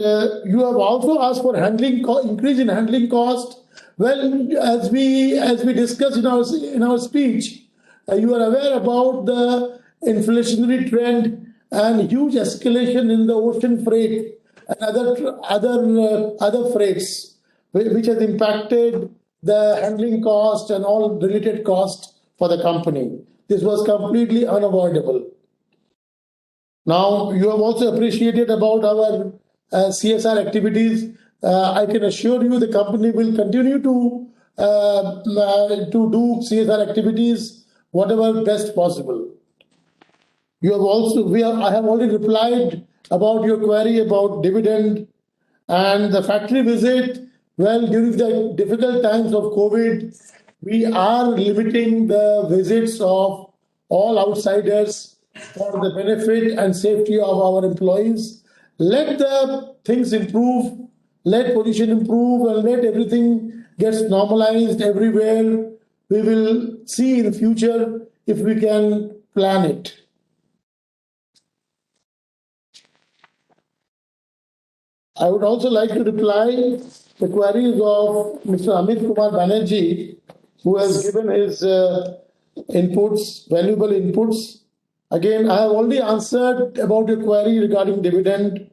you have also asked for increase in handling cost. Well, as we discussed in our speech, you are aware about the inflationary trend and huge escalation in the ocean freight and other freights, which has impacted the handling cost and all related costs for the company. This was completely unavoidable. Now, you have also appreciated about our CSR activities. I can assure you the company will continue to do CSR activities whatever best possible. I have already replied about your query about dividend and the factory visit. Well, during the difficult times of COVID, we are limiting the visits of all outsiders for the benefit and safety of our employees. Let the things improve, let position improve, and let everything gets normalized everywhere. We will see in the future if we can plan it. I would also like to reply the queries of Mr. Amit Kumar Banerjee, who has given his valuable inputs. Again, I have already answered about your query regarding dividend.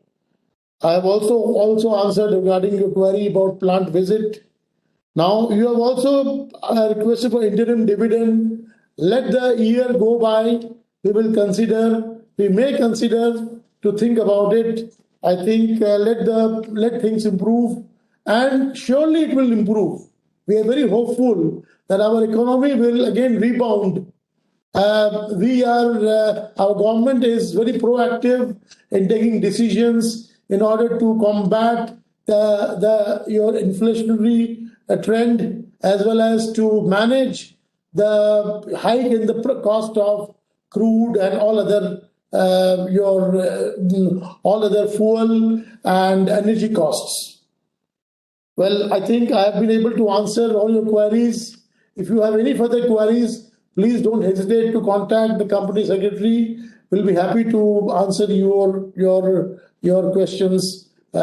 I have also answered regarding your query about plant visit. Now, you have also requested for interim dividend. Let the year go by. We may consider to think about it. I think let things improve, and surely it will improve. We are very hopeful that our economy will again rebound. Our government is very proactive in taking decisions in order to combat your inflationary trend, as well as to manage the hike in the cost of crude and all other fuel and energy costs. Well, I think I have been able to answer all your queries. If you have any further queries, please don't hesitate to contact the company secretary. We'll be happy to answer your questions in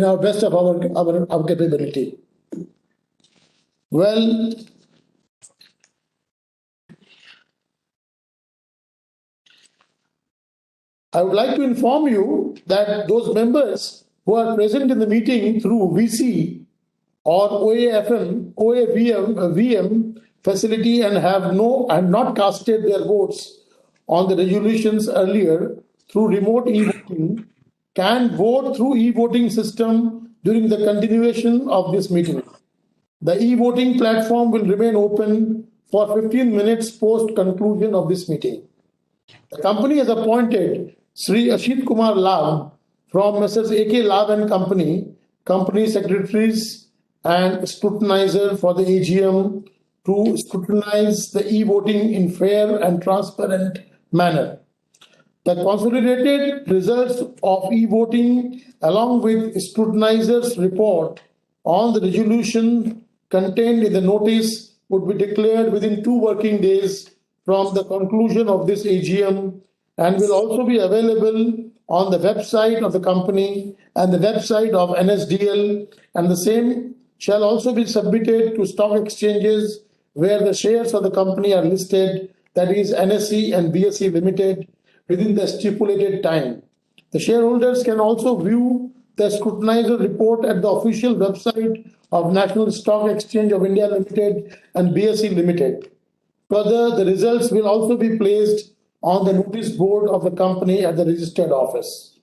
our best of our capability. Well, I would like to inform you that those members who are present in the meeting through VC or VM facility and have not casted their votes on the resolutions earlier through remote e-voting can vote through e-voting system during the continuation of this meeting. The e-voting platform will remain open for 15 minutes post conclusion of this meeting. The company has appointed Sri Ashit Kumar Lab from Messrs. A.K. Lab and company secretaries and scrutinizer for the AGM to scrutinize the e-voting in fair and transparent manner. The consolidated results of e-voting along with scrutinizer's report on the resolution contained in the notice would be declared within 2 working days from the conclusion of this AGM and will also be available on the website of the company and the website of Nsdl, and the same shall also be submitted to stock exchanges where the shares of the company are listed, that is NSE and BSE Limited, within the stipulated time. The shareholders can also view the scrutinizer report at the official website of National Stock Exchange of India Limited and BSE Limited. Further, the results will also be placed on the notice board of the company at the registered office.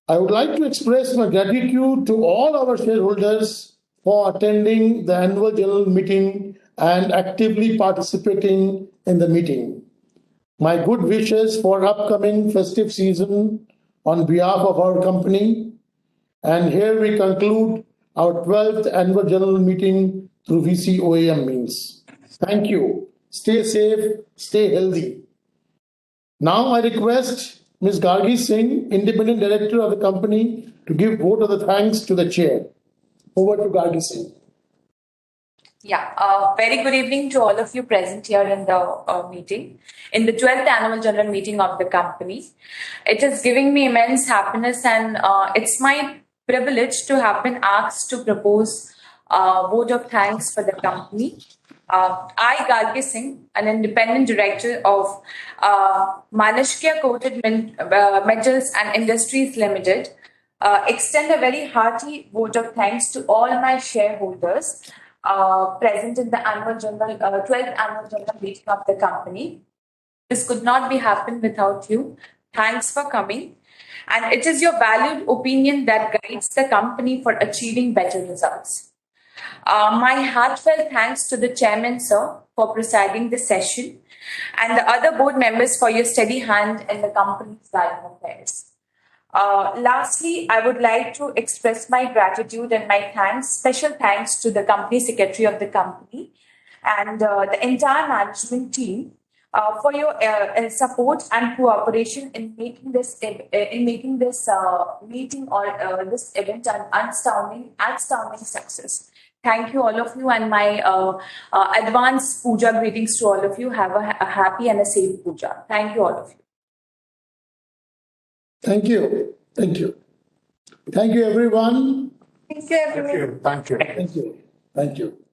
I would like to express my gratitude to all our shareholders for attending the annual general meeting and actively participating in the meeting. My good wishes for upcoming festive season on behalf of our company. And here we conclude our 12th annual general meeting through VCOAM means. Thank you. Stay safe, stay healthy. Now I request Ms. Gargi Singh, Independent Director of the company, to give vote of the thanks to the chair. Over to Gargi Singh. Yeah, very good evening to all of you present here in the meeting, in the 12th annual general meeting of the company. It is giving me immense happiness, and it's my privilege to have been asked to propose a vote of thanks for the company. I, Gargi Singh, an independent director of Manaksia Coated Metals and Industries Limited, extend a very hearty vote of thanks to all my shareholders present in the 12th annual general meeting of the company. This could not be happened without you. Thanks for coming. And it is your valued opinion that guides the company for achieving better results. My heartfelt thanks to the chairman, sir, for presiding the session, and the other board members for your steady hand in the company's guiding affairs. Lastly, I would like to express my gratitude and my thanks, special thanks to the company secretary of the company and the entire management team for your support and cooperation in making this meeting or this event an outstanding success. Thank you, all of you, and my advanced puja greetings to all of you. Have a happy and a safe puja. Thank you, all of you. Thank you. Thank you. Thank you, everyone. Thank you, everyone. Thank you. Thank you.